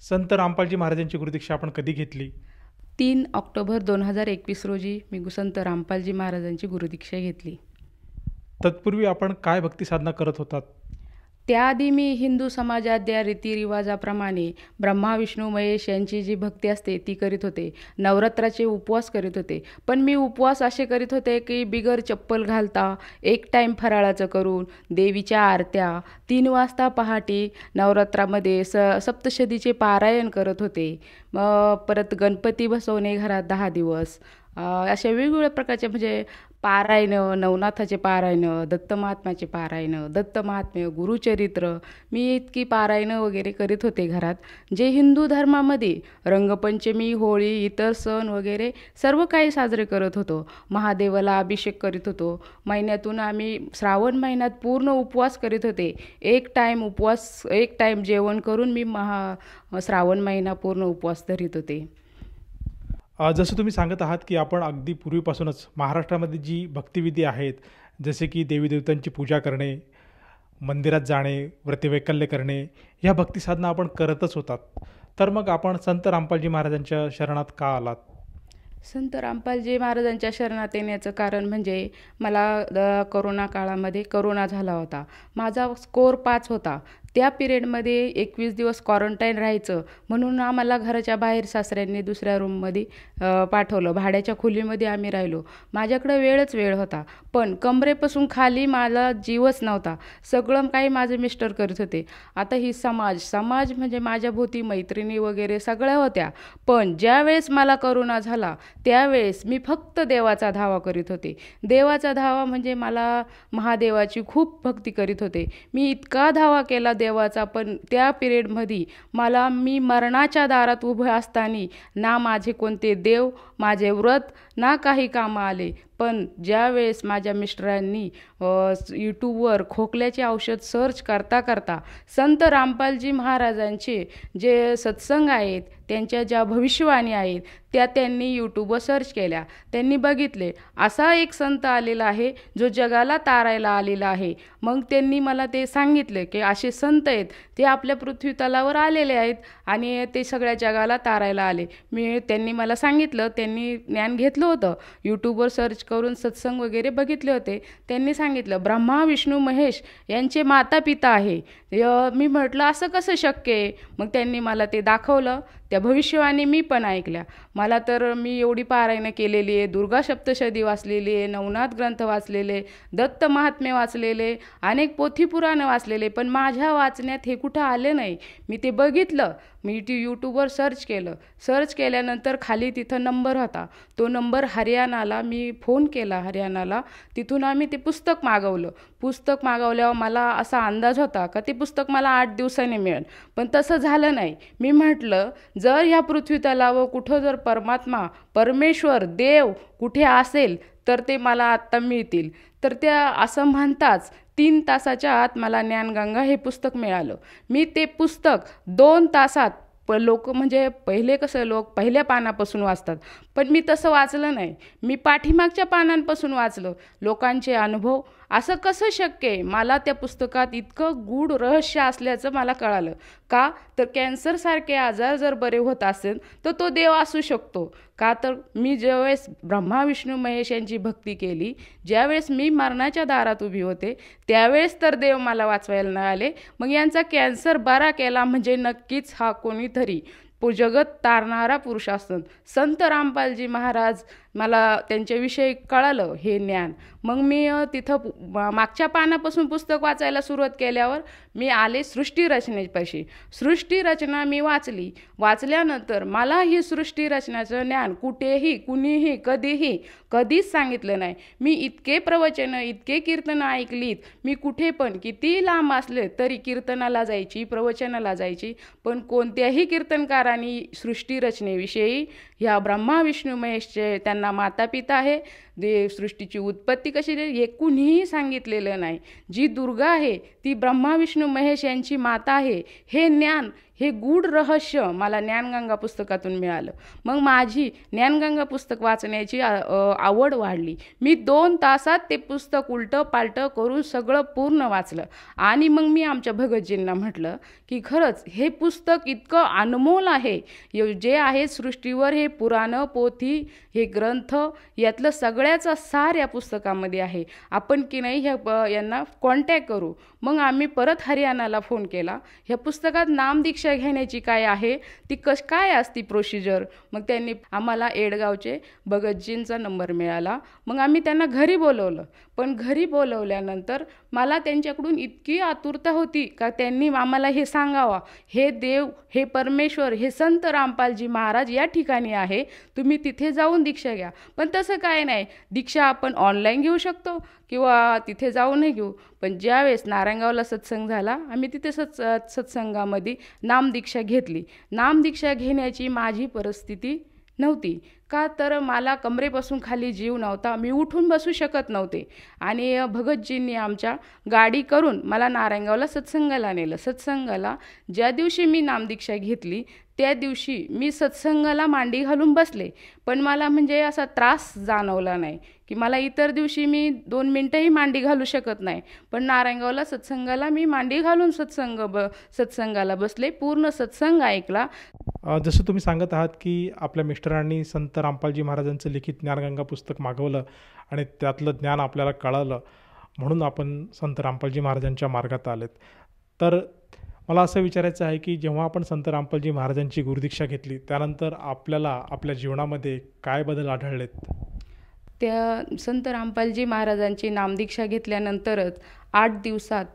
संत रामपालजी महाराजांची गुरुदीक्षा आपण कधी घेतली? 3 ऑक्टोबर 2021 रोजी मी संत रामपालजी महाराजांची गुरुदीक्षा घेतली. तत्पूर्वी आपण काय भक्ती साधना करत होतात? त्याआधी मी हिंदू समाजात या रीतिरिवाजाप्रमाणे ब्रह्मा विष्णू महेश यांची जी भक्ती असते ती करीत होते. नवरात्राचे उपवास करीत होते. पण मी उपवास असे करीत होते की बिगर चप्पल घालता, एक टाईम फराळाचं करून, देवीच्या आरत्या, 3 वाजता पहाटे नवरात्रामध्ये सप्तशतीचे पारायण करत होते. परत गणपती बसवणे घरात 10 दिवस, अशा वेगवेगळ्या प्रकारचे म्हणजे पारायणं, नवनाथाचे पारायणं, दत्त महात्म्याचे पारायणं, दत्त महात्म्य, गुरुचरित्र, मी इतकी पारायणं वगैरे करीत होते घरात. जे हिंदू धर्मामध्ये रंगपंचमी, होळी, इतर सण वगैरे सर्व काही साजरे करत होतो. महादेवाला अभिषेक करीत होतो. महिन्यातून आम्ही श्रावण महिन्यात पूर्ण उपवास करीत होते. एक टाईम जेवण करून मी श्रावण महिना पूर्ण उपवास धरीत होते. जसं तुम्ही सांगत आहात की आपण अगदी पूर्वीपासूनच महाराष्ट्रामध्ये जी भक्तिविधी आहेत, जसे की देवीदेवतांची पूजा करणे, मंदिरात जाणे, व्रतवैकल्य करणे, ह्या भक्ती साधना आपण करतच होतात. तर मग आपण संत रामपालजी महाराजांच्या शरणात का आलात? संत रामपालजी महाराजांच्या शरणात येण्याचं कारण म्हणजे मला कोरोना काळामध्ये कोरोना झाला होता. माझा स्कोर 5 होता. त्या पिरियडमध्ये 21 दिवस क्वारंटाईन राहायचं म्हणून आम्हाला घराच्या बाहेर सासऱ्यांनी दुसऱ्या रूममध्ये पाठवलं. भाड्याच्या खोलीमध्ये आम्ही राहिलो. माझ्याकडं वेळ होता, पण कमरेपासून खाली मला जीवच नव्हता. सगळं काही माझे मिस्टर करत होते. आता ही समाज म्हणजे माझ्या भोवती मैत्रिणी वगैरे सगळ्या होत्या. पण ज्यावेळेस मला करोना झाला त्यावेळेस मी फक्त देवाचा धावा करीत होते. देवाचा धावा म्हणजे मला महादेवाची खूप भक्ती करीत होते. मी इतका धावा केला देवाचा, पण त्या पिरियडमध्ये मी मरणाच्या दारात उभे असताना ना माझे कोणते देव, माझे व्रत ना काही कामं आले. पण ज्यावेळेस माझ्या मिस्टरांनी यूट्यूबवर खोकल्याचे औषध सर्च करता संत रामपालजी महाराजांचे जे सत्संग आहेत, त्यांच्या ज्या भविष्यवाणी आहेत त्या त्यांनी यूट्यूबवर सर्च केल्या. त्यांनी बघितले असा एक संत आलेला आहे जो जगाला तारायला आलेला आहे. मग त्यांनी मला ते सांगितले की असे संत आहेत, ते आपल्या पृथ्वी तलावर आलेले आहेत आणि ते सगळ्या जगाला तारायला आले. त्यांनी मला सांगितलं, त्यांनी ज्ञान घेतलं होतं, यूट्यूबवर सर्च करून सत्संग वगैरे बघितले होते. त्यांनी सांगितलं ब्रह्मा विष्णू महेश यांचे माता पिता आहे. मी म्हटलं असं कसं शक्य आहे? मग त्यांनी मला ते दाखवलं. त्या भविष्यवाणी मी पण ऐकल्या. मी एवढी पारायणं केलेली आहे, दुर्गा सप्तशती वाचलेली आहे, नवनाथ ग्रंथ वाचलेले, दत्त महात्म्य वाचलेले, अनेक पोथीपुराणं वाचलेले, पण माझ्या वाचण्यात हे कुठं आले नाही. मी ते बघितलं. मी यूट्यूबवर सर्च केल्यानंतर खाली तिथं नंबर होता. तो नंबर हरियाणाला मी फोन केला. हरियाणाला तिथून आम्ही ते पुस्तक मागवलं. पुस्तक मागवल्यावर मला असा अंदाज होता का ते पुस्तक मला 8 दिवसांनी मिळेल, पण तसं झालं नाही. मी म्हटलं जर ह्या पृथ्वी तलावर कुठं जर परमात्मा, परमेश्वर, देव कुठे असेल तर ते मला आत्ता मिळतील. तर त्या असं म्हणताच 3 तासाच्या आत मला ज्ञानगंगा हे पुस्तक मिळालं. मी ते पुस्तक 2 तासात लोक म्हणजे पहिले कसं लोक पहिल्या पानापासून वाचतात, पण मी तसं वाचलं नाही. मी पाठीमागच्या पानांपासून वाचलं. लोकांचे अनुभव, असं कसं शक्य आहे? मला त्या पुस्तकात इतकं गूढ रहस्य असल्याचं मला कळालं. का तर कॅन्सरसारखे आजार जर बरे होत असेल तर तो देव असू शकतो. का तर मी ज्यावेळेस ब्रह्मा विष्णू महेश यांची भक्ती केली, ज्यावेळेस मी मरणाच्या दारात उभी होते त्यावेळेस तर देव मला वाचवायला नाही आले. मग यांचा कॅन्सर बरा केला म्हणजे नक्कीच हा कोणीतरी जगत तारणारा पुरुष असत संत रामपालजी महाराज. मला त्यांच्याविषयी कळालं हे ज्ञान. मग मी तिथं मागच्या पानापासून पुस्तक वाचायला सुरुवात केल्यावर मी आले सृष्टीरचनेपाशी. सृष्टीरचना मी वाचल्यानंतर मला ही सृष्टीरचनाचं ज्ञान कुठेही कुणीही कधीच सांगितलं नाही. मी इतके प्रवचनं इतके कीर्तनं ऐकलीत. मी कुठे पण किती लांब असले तरी कीर्तनाला जायची, प्रवचनाला जायची, पण कोणत्याही कीर्तनकारांनी सृष्टीरचनेविषयी ह्या ब्रह्मा विष्णू महेशचे त्यांना माता पिता आहे, सृष्टीची उत्पत्ती कशी हे कुणीही सांगितलेलं नाही. जी दुर्गा आहे ती ब्रह्मा विष्णू महेश यांची माता आहे. हे ज्ञान, हे गूढ रहस्य मला ज्ञानगंगा पुस्तकातून मिळालं. मग माझी ज्ञानगंगा पुस्तक वाचण्याची आवड वाढली. मी 2 तासात ते पुस्तक उलटं पालटं करून सगळं पूर्ण वाचलं. आणि मग मी आमच्या भगतजींना म्हटलं की खरंच हे पुस्तक इतकं अनमोल आहे. जे आहे सृष्टीवर हे पुराणं पोथी हे ग्रंथ यातलं सगळ्याचा सार या पुस्तकामध्ये आहे. आपण की नाही यांना कॉन्टॅक्ट करू. मग आम्ही परत हरियाणाला फोन केला. ह्या पुस्तकात नामदीक्षा घेण्याची काय आहे ती काय असती प्रोसिजर. मग त्यांनी आम्हाला एडगावचे भगतजींचा नंबर मिळाला. मग आम्ही त्यांना घरी बोलवलं. पण घरी बोलवल्यानंतर मला त्यांच्याकडून इतकी आतुरता होती का त्यांनी आम्हाला हे सांगावा, हे देव, हे परमेश्वर, हे संत रामपालजी महाराज या ठिकाणी आहे, तुम्ही तिथे जाऊन दीक्षा घ्या. पण तसं काय नाही, दीक्षा आपण ऑनलाईन घेऊ शकतो किंवा तिथे जाऊनही घेऊ. पण ज्यावेळेस नारायणगावला सत्संग झाला, आम्ही तिथे सत्संगामध्ये नामदीक्षा घेतली. नामदीक्षा घेण्याची माझी परिस्थिती नव्हती. का तर मला कमरेपासून खाली जीव नव्हता. मी उठून बसू शकत नव्हते. आणि भगतजींनी आमच्या गाडी करून मला नारायणगावला सत्संगाला नेलं. सत्संगाला ज्या दिवशी मी नामदीक्षा घेतली त्या दिवशी मी सत्संगाला मांडी घालून बसले. पण मला म्हणजे असा त्रास जाणवला नाही की मला इतर दिवशी मी 2 मिनटंही मांडी घालू शकत नाही. पण नारायणगावला सत्संगाला मी मांडी घालून सत्संगाला बसले. पूर्ण सत्संग ऐकला. जसं तुम्ही सांगत आहात की आपल्या मिस्टरांनी संत रामपालजी महाराजांचं लिखित ज्ञानगंगा पुस्तक मागवलं आणि त्यातलं ज्ञान आपल्याला कळालं, म्हणून आपण संत रामपालजी महाराजांच्या मार्गात आलेत. तर मला असं विचारायचं आहे की जेव्हा आपण संत रामपालजी महाराजांची गुरुदीक्षा घेतली त्यानंतर आपल्याला आपल्या जीवनामध्ये काय बदल आढळलेत? त्या संत रामपालजी महाराजांची नामदीक्षा घेतल्यानंतरच 8 दिवसात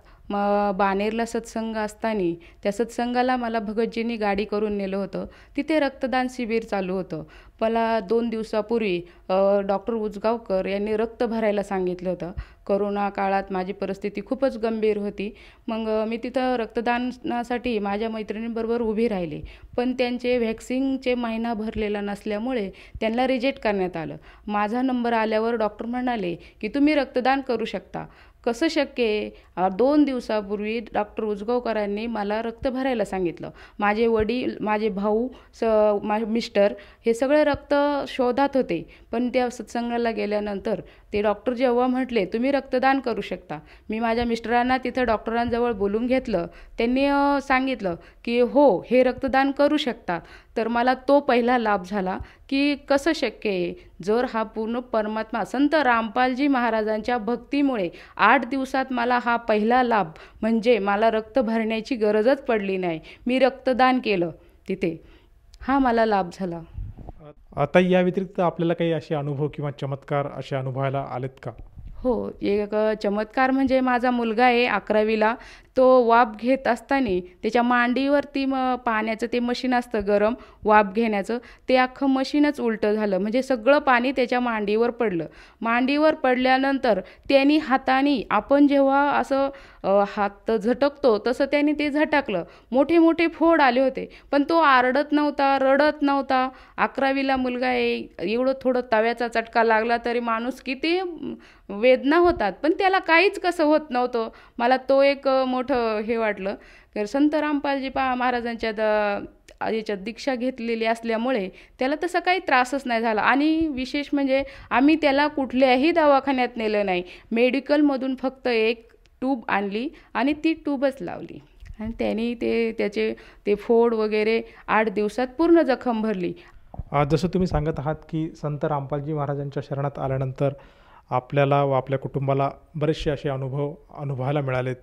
बाणेरला सत्संग असताना त्या सत्संगाला मला भगतजींनी गाडी करून नेलं होतं. तिथे रक्तदान शिबिर चालू होतं. मला 2 दिवसापूर्वी डॉक्टर उजगावकर यांनी रक्त भरायला सांगितलं होतं. कोरोना काळात माझी परिस्थिती खूपच गंभीर होती. मग मी तिथं रक्तदानासाठी माझ्या मैत्रिणींबरोबर उभी राहिले. पण त्यांचे व्हॅक्सिनचे महिना भरलेला नसल्यामुळे त्यांना रिजेक्ट करण्यात आलं. माझा नंबर आल्यावर डॉक्टर म्हणाले की तुम्ही रक्तदान करू शकता. कसं शक्य आहे? 2 दिवसापूर्वी डॉक्टर उजगावकरांनी मला रक्त भरायला सांगितलं. माझे वडील, माझे भाऊ, माझे मिस्टर हे सगळे रक्त शोधात होते. पण त्या सत्संगाला गेल्यानंतर ते डॉक्टर जेव्हा म्हटले तुम्ही रक्तदान करू शकता, मी माझ्या मिस्टरांना तिथं डॉक्टरांजवळ बोलून घेतलं. त्यांनी सांगितलं की हो हे रक्तदान करू शकतात. तर मला तो पहिला लाभ झाला की कसं शक्य आहे, जर हा पूर्ण परमात्मा संत रामपालजी महाराजांच्या भक्तीमुळे 8 दिवसात मला हा पहिला लाभ म्हणजे मला रक्त भरण्याची गरजच पडली नाही. मी रक्तदान केलं तिथे, हा मला लाभ झाला. आता या व्यतिरिक्त आपल्याला काही असे अनुभव किंवा चमत्कार असे अनुभवायला आलेत का? हो, एक चमत्कार म्हणजे माझा मुलगा आहे 11वीला. तो वाफ घेत असताना त्याच्या मांडीवरती पाण्याचं ते मशीन असतं गरम वाफ घेण्याचं, ते अख्खं मशीनच उलटं झालं. म्हणजे सगळं पाणी त्याच्या मांडीवर पडलं. मांडीवर पडल्यानंतर त्यांनी हाताने आपण जेव्हा असं हात झटकतो तसं त्यांनी ते झटकलं. मोठे मोठे फोड आले होते. पण तो आरडत नव्हता, रडत नव्हता. 11वीला मुलगा आहे, एवढं थोडं तव्याचा चटका लागला तरी माणूस किती वेदना होतात, पण त्याला काहीच कसं होत नव्हतं. मला तो एक मोठं हे वाटलं. तर संत रामपालजी महाराजांच्या याच्यात दीक्षा घेतलेली असल्यामुळे त्याला तसा काही त्रासच नाही झाला. आणि विशेष म्हणजे आम्ही त्याला कुठल्याही दवाखान्यात नेलं नाही. मेडिकलमधून फक्त एक ट्यूब आणली आणि ती ट्यूबच लावली आणि त्यांनी त्याचे फोड वगैरे 8 दिवसात पूर्ण जखम भरली. जसं तुम्ही सांगत आहात की संत रामपालजी महाराजांच्या शरणात आल्यानंतर आपल्याला व आपल्या कुटुंबाला बरेचसे असे अनुभव अनुभवायला मिळालेत.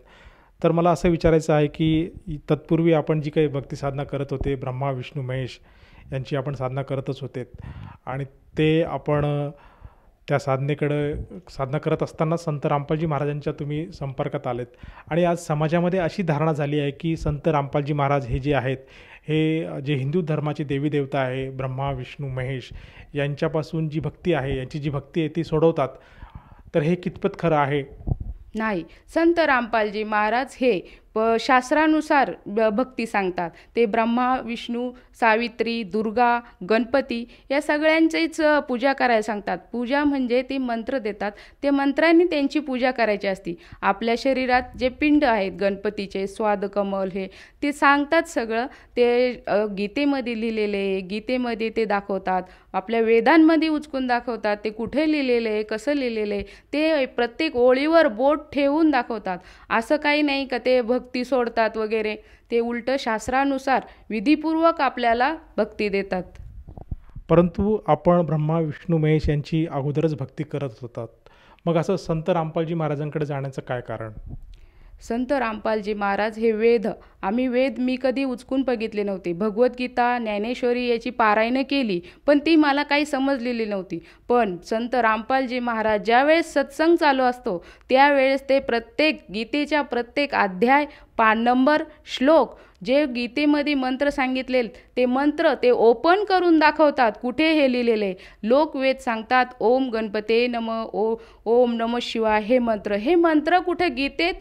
तर मला असं विचारायचं आहे की तत्पूर्वी आपण जी काही भक्ती साधना करत होते, ब्रह्मा विष्णू महेश यांची आपण साधना करतच होते आणि ते आपण त्या साधना करत असताना संत रामपालजी महाराजांच्या तुम्ही संपर्कात आलेत आणि आज समाजामध्ये अशी धारणा झाली आहे की संत रामपालजी महाराज हे जे आहेत, हे जे हिंदू धर्माचे देवी देवता आहे ब्रह्मा विष्णू महेश यांच्यापासून जी भक्ती आहे, यांची जी भक्ती आहे ती सोडवतात, तर हे कितपत खरं आहे? नाही, संत रामपालजी महाराज हे शास्त्रानुसार भक्ती सांगतात. ते ब्रह्मा विष्णू सावित्री दुर्गा गणपती या सगळ्यांचीच पूजा करायला सांगतात. पूजा म्हणजे ते मंत्र देतात, ते मंत्रांनी त्यांची पूजा करायची असती. आपल्या शरीरात जे पिंड आहेत गणपतीचे स्वादकमल हे ते सांगतात सगळं. ते गीतेमध्ये लिहिलेले, गीतेमध्ये ते दाखवतात, आपल्या वेदांमध्ये उचकून दाखवतात. ते कुठे लिहिलेलं आहे, कसं लिहिलेलं आहे ते प्रत्येक ओळीवर बोट ठेवून दाखवतात. असं काही नाही का ते भक्ती सोडतात वगैरे, ते उलट शास्त्रानुसार विधीपूर्वक आपल्याला भक्ती देतात. परंतु आपण ब्रह्मा विष्णू महेश यांची अगोदरच भक्ती करत होतात, मग असं संत रामपालजी महाराजांकडे जाण्याचं काय कारण? संत रामपालजी महाराज हे वेद, मी कधी उचकून बघितले नव्हते. भगवद्गीता ज्ञानेश्वरी याची पारायणं केली पण ती मला काही समजलेली नव्हती. पण संत रामपालजी महाराज ज्यावेळेस सत्संग चालू असतो त्यावेळेस ते प्रत्येक गीतेच्या प्रत्येक अध्याय नंबर श्लोक जे गीतेमध्ये मंत्र सांगितलेले ते मंत्र ते ओपन करून दाखवतात. कुठे हे लिहिलेले लोकवेद सांगतात ओम गणपते नम ओम नमः शिवाय हे मंत्र कुठे गीतेत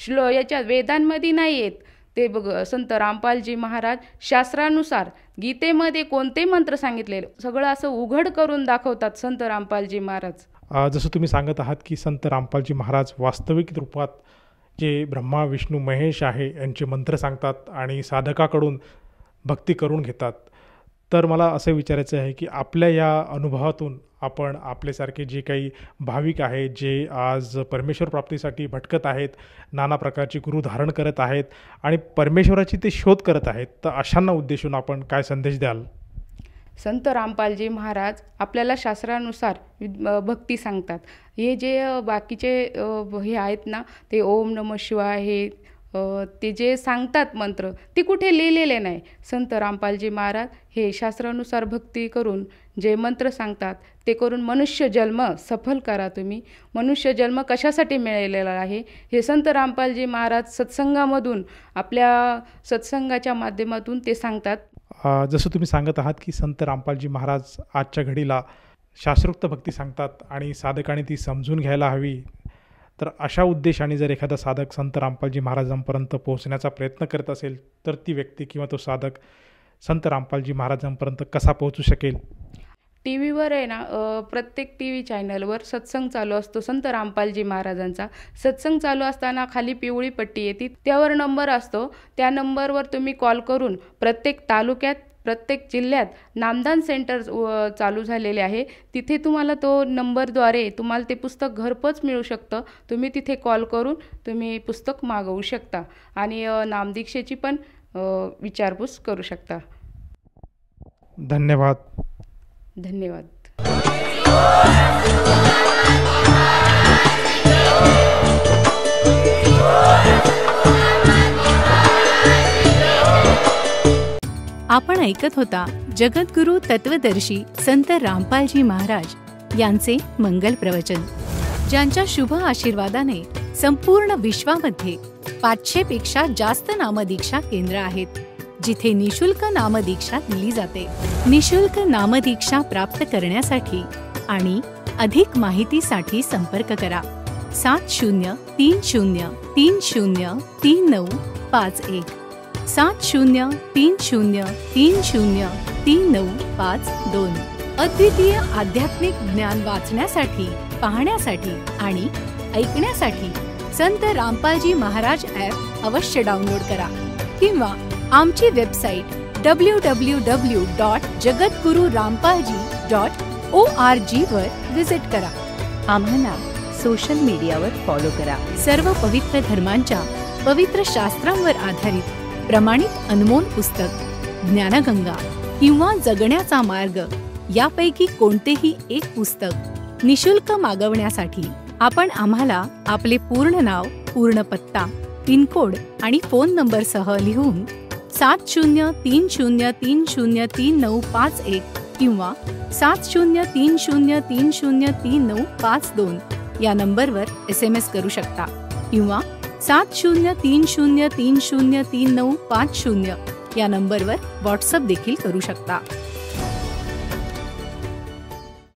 याच्या वेदांमध्ये नाही आहेत. ते संत रामपालजी महाराज शास्त्रानुसार गीतेमध्ये कोणते मंत्र सांगितलेले सगळं असं उघड करून दाखवतात संत रामपालजी महाराज. जसं तुम्ही सांगत आहात की संत रामपालजी महाराज वास्तविक रूपात जे ब्रह्मा विष्णू महेश आहे यांचे मंत्र सांगतात आणि साधकाकडून भक्ती करून घेतात, तर मला असं विचारायचं आहे की आपल्या या अनुभवातून आपण आपल्यासारखे जे काही भाविक आहेत जे आज परमेश्वर प्राप्तीसाठी भटकत आहेत, नाना प्रकारची गुरु धारण करत आहेत आणि परमेश्वराची ते शोध करत आहेत, तर अशांना उद्देशून आपण काय संदेश द्याल? संत रामपालजी महाराज आपल्याला शास्त्रानुसार भक्ती सांगतात. हे जे बाकीचे हे आहेत ना ते ओम नमः शिवाय हे ते जे सांगतात मंत्र ते कुठे लिहिलेले नाही. संत रामपालजी महाराज हे शास्त्रानुसार भक्ती करून जे मंत्र सांगतात ते करून मनुष्य जन्म सफल करा. तुम्ही मनुष्य जन्म कशासाठी मिळालेला आहे हे संत रामपालजी महाराज सत्संगामधून आपल्या सत्संगाच्या माध्यमातून ते सांगतात. जसं तुम्ही सांगत आहात की संत रामपालजी महाराज आजच्या घडीला शास्त्रोक्त भक्ती सांगतात आणि साधकाने ती समजून घ्यायला हवी, तर अशा उद्देशाने जर एखादा साधक संत रामपालजी महाराजांपर्यंत पोहोचण्याचा प्रयत्न करत असेल तर ती व्यक्ती किंवा तो साधक संत रामपालजी महाराजांपर्यंत कसा पोहोचू शकेल? टी व्हीवर आहे ना प्रत्येक टी व्ही चॅनलवर सत्संग चालू असतो. संत रामपालजी महाराजांचा सत्संग चालू असताना खाली पिवळी पट्टी येते, त्यावर नंबर असतो. त्या नंबरवर तुम्ही कॉल करून प्रत्येक तालुक्यात प्रत्येक जिल्ह्यात नामदान सेंटर चालू झालेले आहे, तिथे तुम्हाला तो नंबरद्वारे तुम्हाला ते पुस्तक घरपोच मिळू शकतं. तुम्ही तिथे कॉल करून तुम्ही पुस्तक मागवू शकता आणि नामदीक्षेची पण विचारपूस करू शकता. धन्यवाद. धन्यवाद. आपण ऐकत होता जगद्गुरु तत्वदर्शी संत रामपालजी महाराज यांचे मंगल प्रवचन, ज्यांच्या शुभ आशीर्वादाने संपूर्ण विश्वामध्ये 500 पेक्षा जास्त नामदीक्षा केंद्र आहेत, जिथे निशुल्क नामदीक्षा दिली जाते. निशुल्क नामदीक्षा प्राप्त करण्यासाठी आणि अधिक माहितीसाठी संपर्क करा 7030303951 7030303952. अद्वितीय आध्यात्मिक ज्ञान वाचण्यासाठी, पाहण्यासाठी आणि ऐकण्यासाठी संत रामपालजी महाराज ॲप अवश्य डाउनलोड करा किंवा आमची वेबसाईट www.jagadgururampalji.org वर विजिट करा. आम्हाला सोशल मीडियावर फॉलो करा. सर्व पवित्र धर्मांच्या पवित्र शास्त्रांवर आधारित प्रमाणित अनमोल पुस्तक ज्ञानगंगा किंवा जगण्याचा मार्ग यापैकी कोणतेही एक पुस्तक निशुल्क मागवण्यासाठी आपण आम्हाला आपले पूर्ण नाव, पूर्ण पत्ता पिनकोड आणि फोन नंबरसह लिहून 7030303951 किंवा 7030303952 या नंबरवर SMS करू शकता किंवा 7030303950 या नंबरवर व्हॉट्सअप देखील करू शकता.